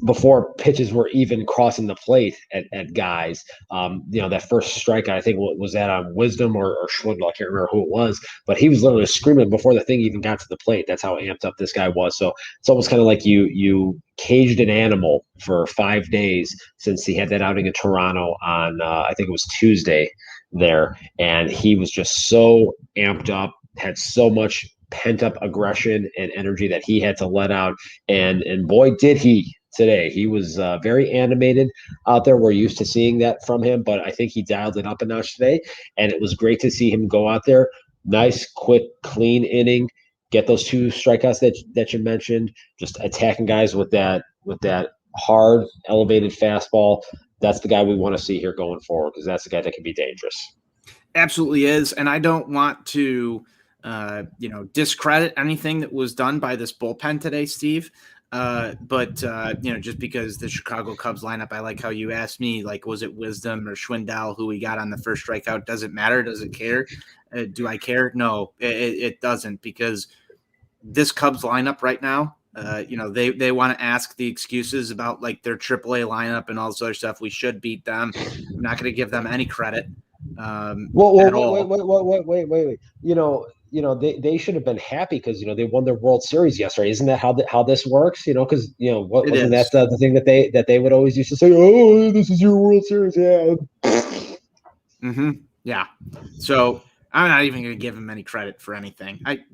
before pitches were even crossing the plate at guys. That first strikeout, I think, was that on Wisdom or Schwindel? I can't remember who it was, but he was literally screaming before the thing even got to the plate. That's how amped up this guy was. So it's almost kind of like you caged an animal for 5 days since he had that outing in Toronto on, I think it was Tuesday there. And he was just so amped up, had so much pent up aggression and energy that he had to let out. And boy, did he today. He was very animated out there. We're used to seeing that from him, but I think he dialed it up a notch today. And it was great to see him go out there. Nice, quick, clean inning. Get those 2 strikeouts that you mentioned. Just attacking guys with that hard, elevated fastball. That's the guy we want to see here going forward because that's the guy that can be dangerous. Absolutely is. And I don't want to discredit anything that was done by this bullpen today, Steve. But just because the Chicago Cubs lineup, I like how you asked me, like, was it Wisdom or Schwindel who we got on the first strikeout? Does it matter? Does it care? Do I care? No, it doesn't, because this Cubs lineup right now, they want to ask the excuses about like their AAA lineup and all this other stuff. We should beat them. I'm not going to give them any credit. Wait. They should have been happy because they won their World Series yesterday. Isn't that how this works? Because wasn't that the thing that they would always used to say? Oh, this is your World Series, yeah. Mm-hmm. Yeah. So I'm not even going to give them any credit for anything. I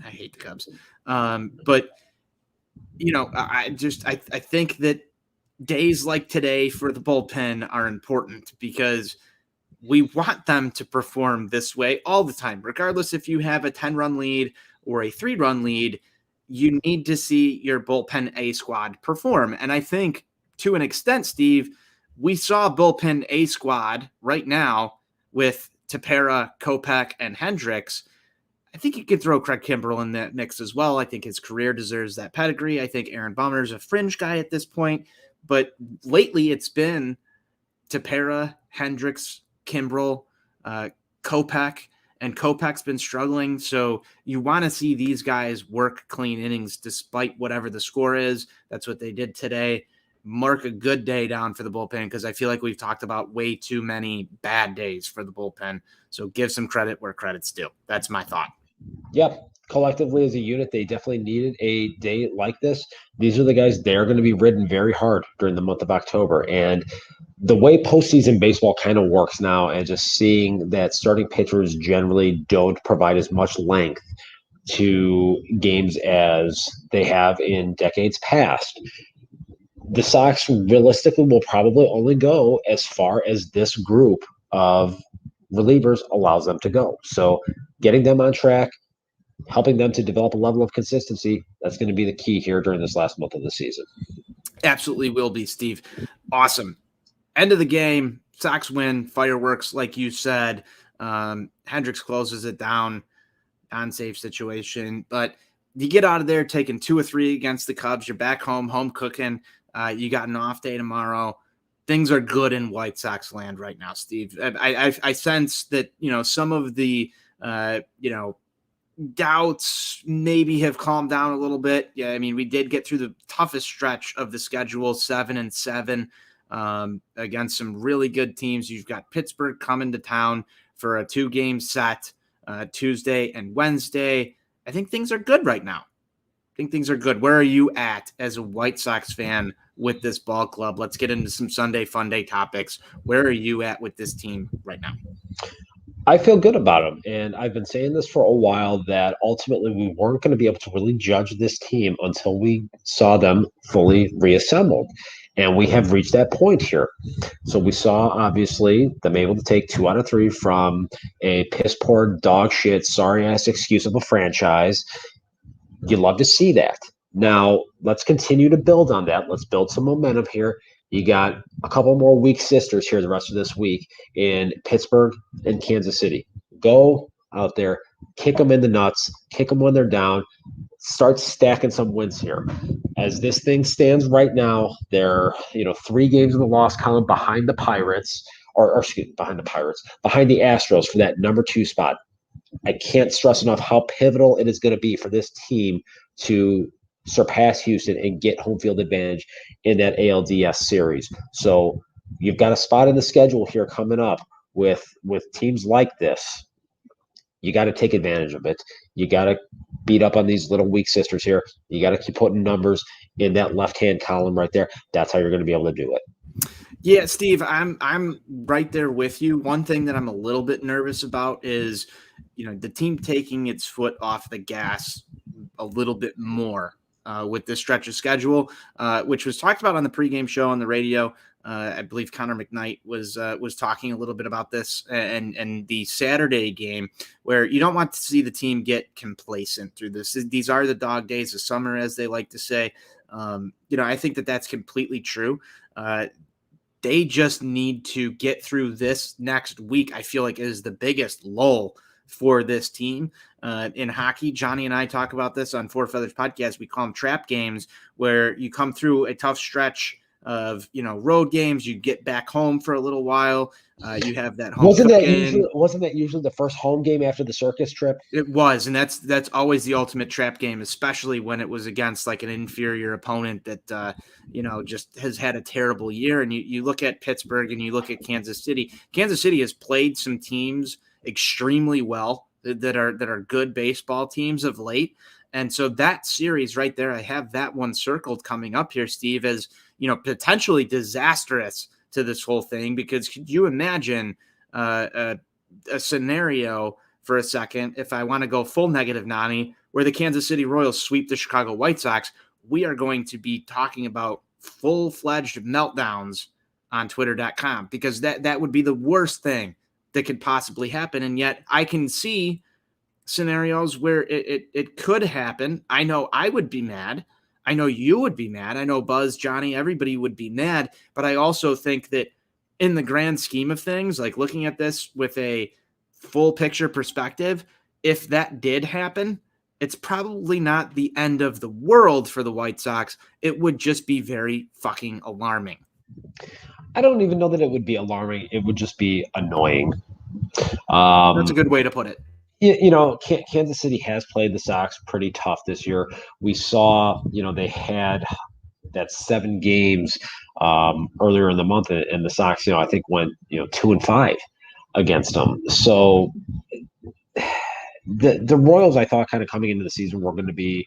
hate the Cubs, but I think that days like today for the bullpen are important because we want them to perform this way all the time, regardless if you have a 10-run lead or a 3-run lead. You need to see your bullpen A squad perform. And I think to an extent, Steve, we saw bullpen A squad right now with Tepera, Kopech, and Hendricks. I think you could throw Craig Kimbrell in that mix as well. I think his career deserves that pedigree. I think Aaron Bummer's a fringe guy at this point, but lately it's been Tepera, Hendricks, Kimbrell, Kopech, and Kopech's been struggling. So you want to see these guys work clean innings despite whatever the score is. That's what they did today. Mark a good day down for the bullpen because I feel like we've talked about way too many bad days for the bullpen. So give some credit where credit's due. That's my thought. Yep. Collectively as a unit, they definitely needed a day like this. These are the guys, they're going to be ridden very hard during the month of October. And the way postseason baseball kind of works now, and just seeing that starting pitchers generally don't provide as much length to games as they have in decades past, the Sox realistically will probably only go as far as this group of relievers allows them to go. So getting them on track, helping them to develop a level of consistency, that's going to be the key here during this last month of the season. Absolutely will be, Steve. Awesome. End of the game, Sox win, fireworks, like you said. Hendricks closes it down, unsafe situation. But you get out of there taking 2 or 3 against the Cubs. You're back home cooking. You got an off day tomorrow. Things are good in White Sox land right now, Steve. I sense that, some of the, doubts maybe have calmed down a little bit. Yeah, I mean, we did get through the toughest stretch of the schedule, 7-7, against some really good teams. You've got Pittsburgh coming to town for a 2-game set, Tuesday and Wednesday. I think things are good right now. I think things are good. Where are you at as a White Sox fan with this ball club? Let's get into some Sunday Funday topics. Where are you at with this team right now? I feel good about them, and I've been saying this for a while that ultimately we weren't going to be able to really judge this team until we saw them fully reassembled. And we have reached that point here. So we saw, obviously, them able to take 2 out of 3 from a piss poor, dog shit, sorry ass excuse of a franchise. You love to see that. Now, let's continue to build on that. Let's build some momentum here. You got a couple more weak sisters here the rest of this week in Pittsburgh and Kansas City. Go out there, kick them in the nuts, kick them when they're down, start stacking some wins here. As this thing stands right now, they're 3 games in the loss column behind the Pirates, or excuse me, behind the Astros for that number 2 spot. I can't stress enough how pivotal it is going to be for this team to surpass Houston and get home field advantage in that ALDS series. So you've got a spot in the schedule here coming up with teams like this. You got to take advantage of it. You got to beat up on these little weak sisters here. You got to keep putting numbers in that left-hand column right there. That's how you're going to be able to do it. Yeah, Steve, I'm right there with you. One thing that I'm a little bit nervous about is, the team taking its foot off the gas a little bit more with this stretch of schedule, which was talked about on the pregame show on the radio. I believe Connor McKnight was talking a little bit about this and the Saturday game, where you don't want to see the team get complacent through this. These are the dog days of summer, as they like to say. I think that that's completely true. They just need to get through this next week. I feel like it is the biggest lull for this team in hockey. Johnny and I talk about this on Four Feathers podcast. We call them trap games, where you come through a tough stretch of road games. You get back home for a little while. You have that home. Wasn't that usually the first home game after the circus trip? It was, and that's always the ultimate trap game, especially when it was against like an inferior opponent that just has had a terrible year. And you look at Pittsburgh and you look at Kansas City. Kansas City has played some teams extremely well that are good baseball teams of late. And so that series right there, I have that one circled coming up here, Steve, as potentially disastrous to this whole thing, because could you imagine a scenario for a second, if I want to go full negative Nani, where the Kansas City Royals sweep the Chicago White Sox? We are going to be talking about full-fledged meltdowns on Twitter.com, because that would be the worst thing that could possibly happen. And yet I can see scenarios where it could happen. I know I would be mad. I know you would be mad. I know Buzz, Johnny, everybody would be mad. But I also think that in the grand scheme of things, like looking at this with a full picture perspective, if that did happen, it's probably not the end of the world for the White Sox. It would just be very fucking alarming. I don't even know that it would be alarming. It would just be annoying. That's a good way to put it. Kansas City has played the Sox pretty tough this year. We saw, they had that 7 games earlier in the month, and the Sox, I think went, 2-5 against them. So the Royals, I thought, kind of coming into the season, were going to be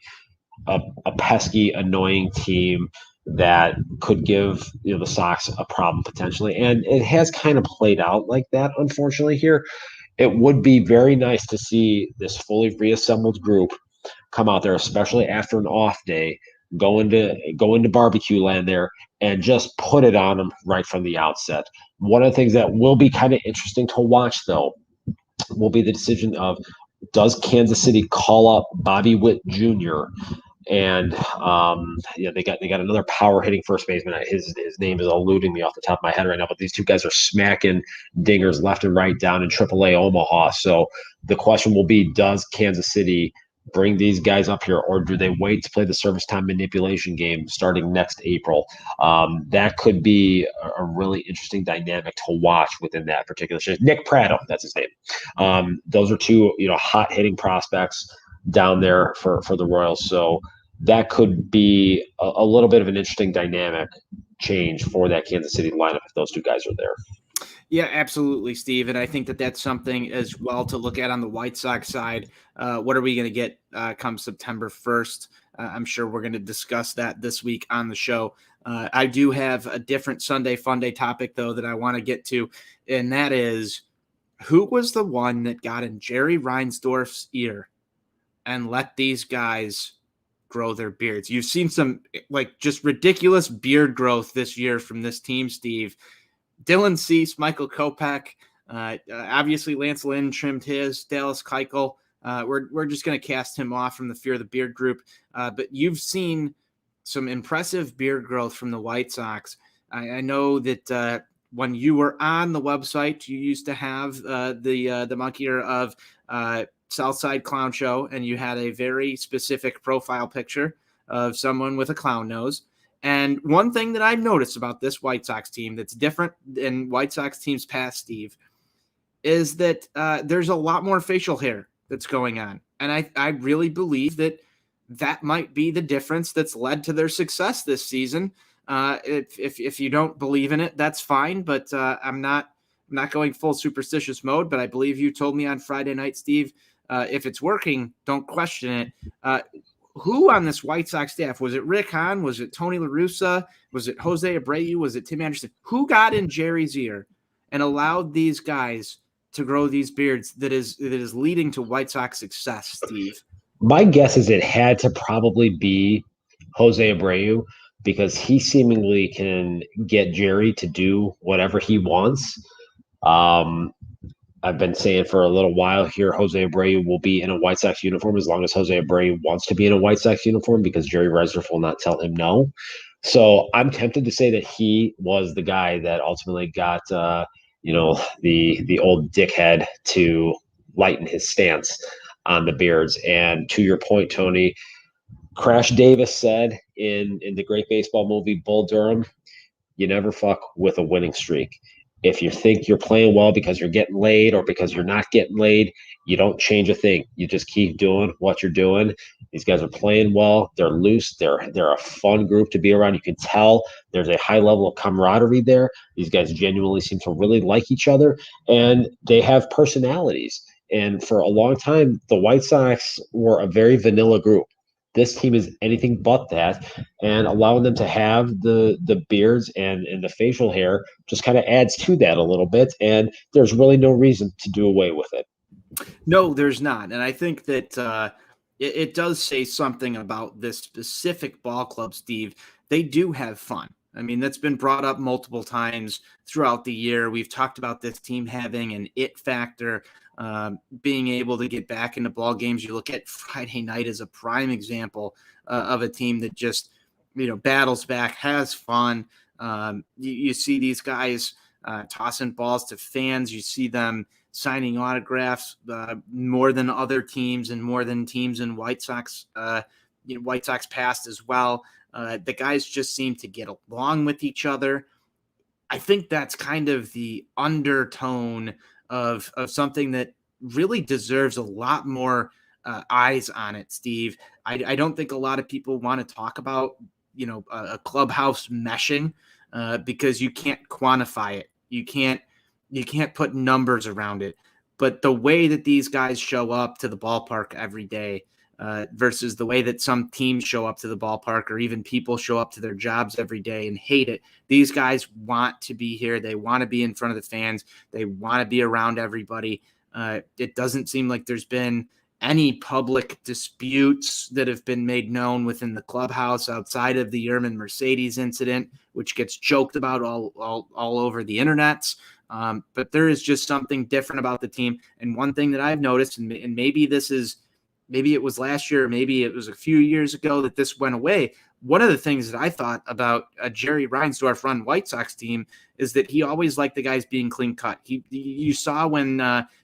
a pesky, annoying team that could give the Sox a problem potentially, and it has kind of played out like that, unfortunately. Here, it would be very nice to see this fully reassembled group come out there, especially after an off day, go into barbecue land there and just put it on them right from the outset. One of the things that will be kind of interesting to watch, though, will be the decision of, does Kansas City call up Bobby Witt Jr.? And they got another power hitting first baseman. His name is eluding me off the top of my head right now, but these two guys are smacking dingers left and right down in AAA Omaha. So the question will be, does Kansas City bring these guys up here, or do they wait to play the service time manipulation game starting next April? That could be a really interesting dynamic to watch within that particular shift. Nick Pratto, that's his name. Those are two hot hitting prospects down there for the Royals. So that could be a little bit of an interesting dynamic change for that Kansas City lineup if those two guys are there. Yeah, absolutely, Steve. And I think that that's something as well to look at on the White Sox side. What are we going to get come September 1st? I'm sure we're going to discuss that this week on the show. I do have a different Sunday Funday topic, though, that I want to get to, and that is, who was the one that got in Jerry Reinsdorf's ear and let these guys grow their beards. You've seen some like just ridiculous beard growth this year from this team, Steve. Dylan Cease, Michael Kopech, obviously Lance Lynn trimmed his, Dallas Keuchel. We're just going to cast him off from the Fear the Beard group. But you've seen some impressive beard growth from the White Sox. I know that when you were on the website, you used to have the monkey of Southside Clown Show, and you had a very specific profile picture of someone with a clown nose. And one thing that I've noticed about this White Sox team that's different than White Sox teams past, Steve, is that there's a lot more facial hair that's going on. And I really believe that might be the difference that's led to their success this season. If you don't believe in it, that's fine. But I'm not going full superstitious mode. But I believe you told me on Friday night, Steve, if it's working, don't question it. Who on this White Sox staff? Was it Rick Hahn? Was it Tony La Russa? Was it Jose Abreu? Was it Tim Anderson? Who got in Jerry's ear and allowed these guys to grow these beards that is leading to White Sox success, Steve? My guess is it had to probably be Jose Abreu, because he seemingly can get Jerry to do whatever he wants. I've been saying for a little while here, Jose Abreu will be in a White Sox uniform as long as Jose Abreu wants to be in a White Sox uniform, because Jerry Reinsdorf will not tell him no. So I'm tempted to say that he was the guy that ultimately got, the old dickhead to lighten his stance on the beards. And to your point, Tony, Crash Davis said in the great baseball movie Bull Durham, you never fuck with a winning streak. If you think you're playing well because you're getting laid or because you're not getting laid, you don't change a thing. You just keep doing what you're doing. These guys are playing well. They're loose. They're a fun group to be around. You can tell there's a high level of camaraderie there. These guys genuinely seem to really like each other, and they have personalities. And for a long time, the White Sox were a very vanilla group. This team is anything but that, and allowing them to have the beards and the facial hair just kind of adds to that a little bit, and there's really no reason to do away with it. No, there's not. And I think that it does say something about this specific ball club, Steve. They do have fun. I mean, that's been brought up multiple times throughout the year. We've talked about this team having an it factor, being able to get back into ball games. You look at Friday night as a prime example of a team that just, battles back, has fun. You see these guys tossing balls to fans. You see them signing autographs more than other teams and more than teams in White Sox, White Sox past as well. The guys just seem to get along with each other. I think that's kind of the undertone of something that really deserves a lot more eyes on it, Steve. I don't think a lot of people want to talk about, a clubhouse meshing because you can't quantify it. You can't put numbers around it. But the way that these guys show up to the ballpark every day versus the way that some teams show up to the ballpark, or even people show up to their jobs every day and hate it. These guys want to be here. They want to be in front of the fans. They want to be around everybody. It doesn't seem like there's been any public disputes that have been made known within the clubhouse outside of the Yerman Mercedes incident, which gets joked about all over the internets. But there is just something different about the team. And one thing that I've noticed, and maybe it was last year, maybe it was a few years ago that this went away. One of the things that I thought about a Jerry Reinsdorf run White Sox team is that he always liked the guys being clean cut. You saw when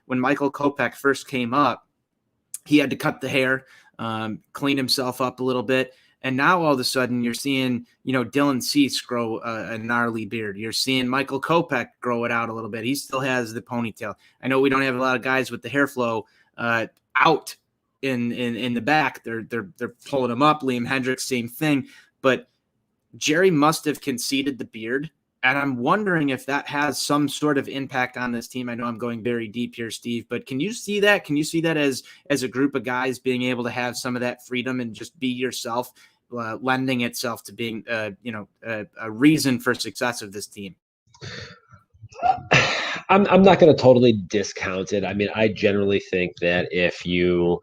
Michael Kopech first came up, he had to cut the hair, clean himself up a little bit. And now all of a sudden you're seeing, Dylan Cease grow a gnarly beard. You're seeing Michael Kopech grow it out a little bit. He still has the ponytail. I know we don't have a lot of guys with the hair flow out in the back. They're pulling him up. Liam Hendricks, same thing. But Jerry must have conceded the beard. And I'm wondering if that has some sort of impact on this team. I know I'm going very deep here, Steve, but can you see that? Can you see that as a group of guys being able to have some of that freedom and just be yourself, lending itself to being, a reason for success of this team? I'm not going to totally discount it. I mean, I generally think that if you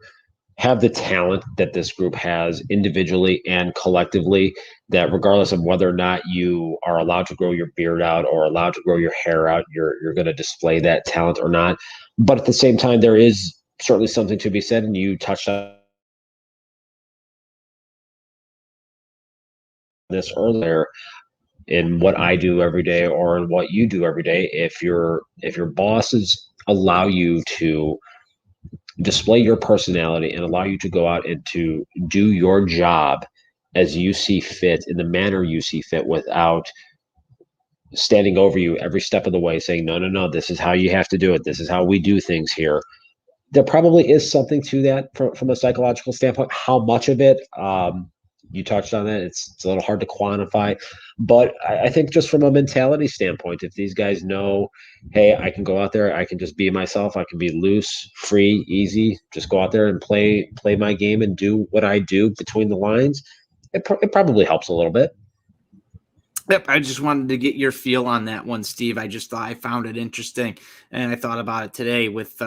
have the talent that this group has individually and collectively, that regardless of whether or not you are allowed to grow your beard out or allowed to grow your hair out, you're going to display that talent or not. But at the same time, there is certainly something to be said, and you touched on this earlier, in what I do every day or in what you do every day. If your bosses allow you to display your personality and allow you to go out and to do your job as you see fit in the manner you see fit, without standing over you every step of the way saying, no, no, no, this is how you have to do it, this is how we do things here. There probably is something to that from a psychological standpoint. How much of it, you touched on that. It's a little hard to quantify, but I think just from a mentality standpoint, if these guys know, hey, I can go out there, I can just be myself, I can be loose, free, easy, just go out there and play my game and do what I do between the lines, it probably helps a little bit. Yep, I just wanted to get your feel on that one, Steve. I just thought I found it interesting, and I thought about it today with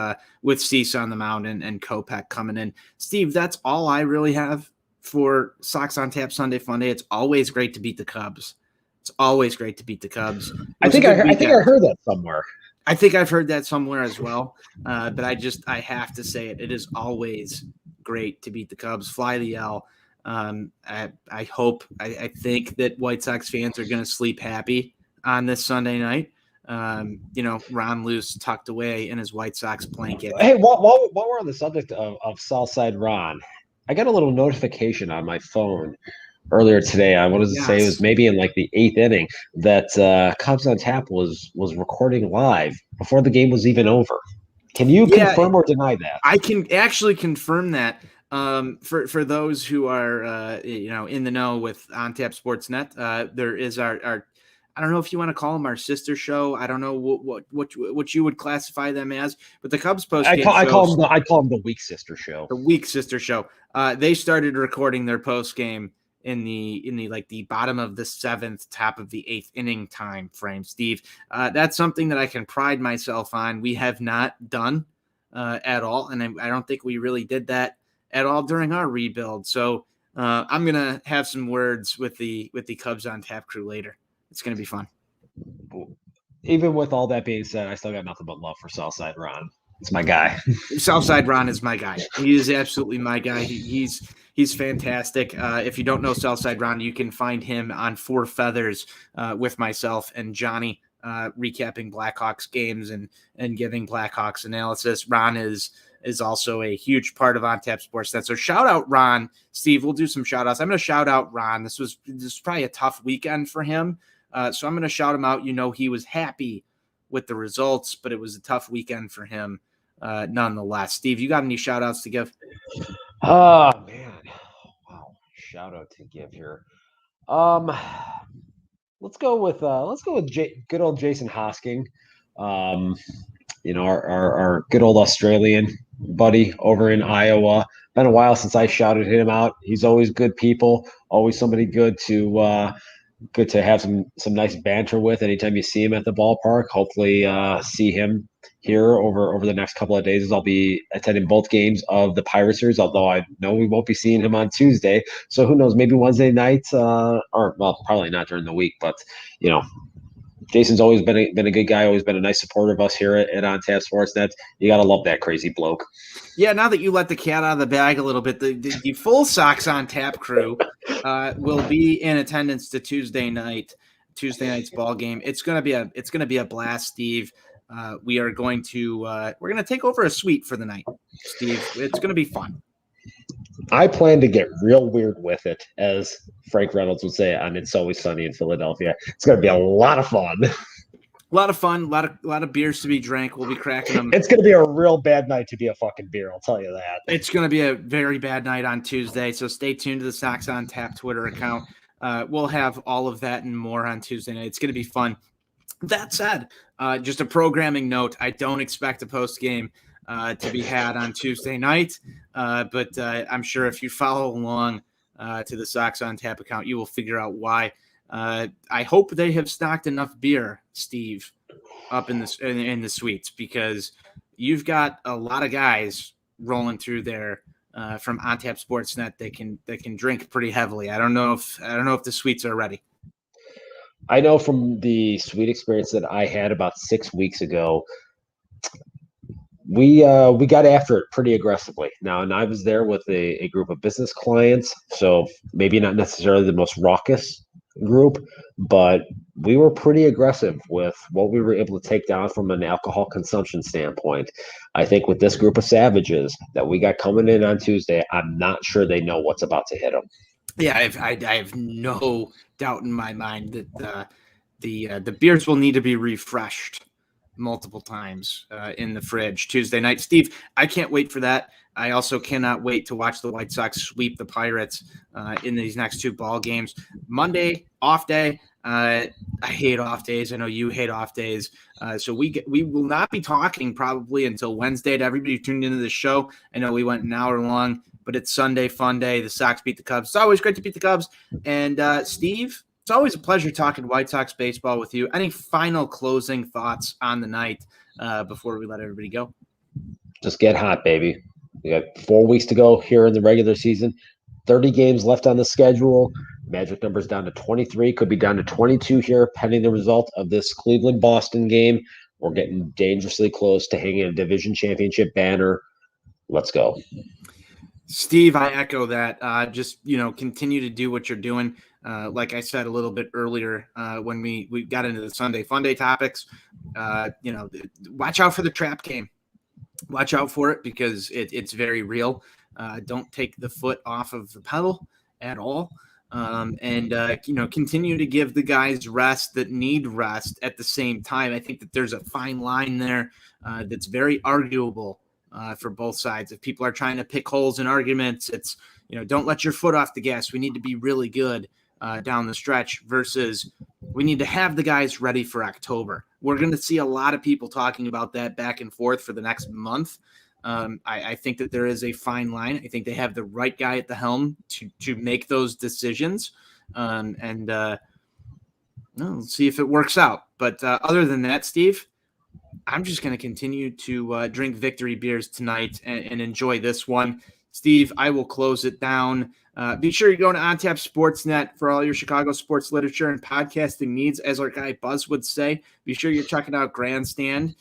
Cease on the mound and Kopech coming in. Steve, that's all I really have for Sox on Tap Sunday Funday. It's always great to beat the Cubs. It's always great to beat the Cubs. I think I heard that somewhere. I think I've heard that somewhere as well. But I have to say it. It is always great to beat the Cubs. Fly the L. I think that White Sox fans are going to sleep happy on this Sunday night. Ron Luce tucked away in his White Sox blanket. Hey, while we're on the subject of Southside Ron, I got a little notification on my phone earlier today. I wanted to say it was maybe in like the 8th inning that Cubs on Tap was recording live before the game was even over. Can you confirm or deny that? I can actually confirm that. For those who are in the know with On Tap Sportsnet, there is our I don't know if you want to call them our sister show. I don't know what you would classify them as, but the Cubs post game I call them the weak sister show. The weak sister show. They started recording their post game in the like the bottom of the 7th, top of the 8th inning time frame. Steve, that's something that I can pride myself on. We have not done at all, and I don't think we really did that at all during our rebuild. So I'm gonna have some words with the Cubs on Tap crew later. It's gonna be fun. Even with all that being said, I still got nothing but love for Southside Ron. It's my guy. Southside Ron is my guy. He is absolutely my guy. He's fantastic. If you don't know Southside Ron, you can find him on Four Feathers with myself and Johnny, recapping Blackhawks games and giving Blackhawks analysis. Ron is also a huge part of On Tap Sportsnet. So shout out Ron. Steve, we'll do some shout outs. I'm going to shout out Ron. This was probably a tough weekend for him. So I'm going to shout him out. He was happy with the results, but it was a tough weekend for him nonetheless. Steve, you got any shout outs to give? Oh, man. Wow. Shout out to give here. Let's go with good old Jason Hosking. Our good old Australian buddy over in Iowa. Been a while since I shouted him out. He's always good people, always somebody good to have some nice banter with anytime you see him at the ballpark. Hopefully see him here over the next couple of days, as I'll be attending both games of the Pirates series, although I know we won't be seeing him on Tuesday. So who knows, maybe Wednesday night, probably not during the week, but Jason's always been a good guy, always been a nice supporter of us here at On Tap Sportsnet. You got to love that crazy bloke. Yeah, now that you let the cat out of the bag a little bit, the full Sox on Tap crew will be in attendance to Tuesday night's ball game. It's gonna be a blast, Steve. We're going to take over a suite for the night, Steve. It's gonna be fun. I plan to get real weird with it, as Frank Reynolds would say on It's Always Sunny in Philadelphia. It's going to be a lot of fun. A lot of fun, a lot of beers to be drank. We'll be cracking them. It's going to be a real bad night to be a fucking beer, I'll tell you that. It's going to be a very bad night on Tuesday, so stay tuned to the Sox on Tap Twitter account. We'll have all of that and more on Tuesday night. It's going to be fun. That said, just a programming note, I don't expect a post-game to be had on Tuesday night, but I'm sure if you follow along to the Sox on Tap account, you will figure out why. I hope they have stocked enough beer, Steve, up in the suites, because you've got a lot of guys rolling through there from OnTap Sportsnet that can drink pretty heavily. I don't know if the sweets are ready. I know from the sweet experience that I had about 6 weeks ago, we got after it pretty aggressively. Now, and I was there with a group of business clients, so maybe not necessarily the most raucous group, but we were pretty aggressive with what we were able to take down from an alcohol consumption standpoint. I think with this group of savages that we got coming in on Tuesday, I'm not sure they know what's about to hit them. Yeah, I have no doubt in my mind that the beers will need to be refreshed multiple times in the fridge Tuesday night. Steve, I can't wait for that. I also cannot wait to watch the White Sox sweep the Pirates in these next two ball games. Monday, off day. I hate off days. I know you hate off days. So we will not be talking probably until Wednesday. To everybody who tuned into the show, I know we went an hour long, but it's Sunday fun day. The Sox beat the Cubs. It's always great to beat the Cubs. And Steve, it's always a pleasure talking White Sox baseball with you. Any final closing thoughts on the night before we let everybody go? Just get hot, baby. We got 4 weeks to go here in the regular season. 30 games left on the schedule. Magic numbers down to 23, could be down to 22 here, pending the result of this Cleveland-Boston game. We're getting dangerously close to hanging a division championship banner. Let's go. Steve, I echo that. Just, continue to do what you're doing. Like I said a little bit earlier when we got into the Sunday Funday topics, watch out for the trap game. Watch out for it because it's very real. Don't take the foot off of the pedal at all. Continue to give the guys rest that need rest at the same time. I think that there's a fine line there that's very arguable for both sides. If people are trying to pick holes in arguments, it's, don't let your foot off the gas. We need to be really good down the stretch versus we need to have the guys ready for October. We're going to see a lot of people talking about that back and forth for the next month. I think that there is a fine line. I think they have the right guy at the helm to make those decisions. We'll see if it works out. But other than that, Steve, I'm just going to continue to drink victory beers tonight and enjoy this one. Steve, I will close it down. Be sure you go to OnTap Sportsnet for all your Chicago sports literature and podcasting needs. As our guy Buzz would say, be sure you're checking out Grandstand.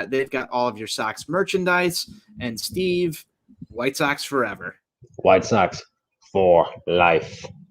They've got all of your Sox merchandise. And Steve, White Sox forever. White Sox for life.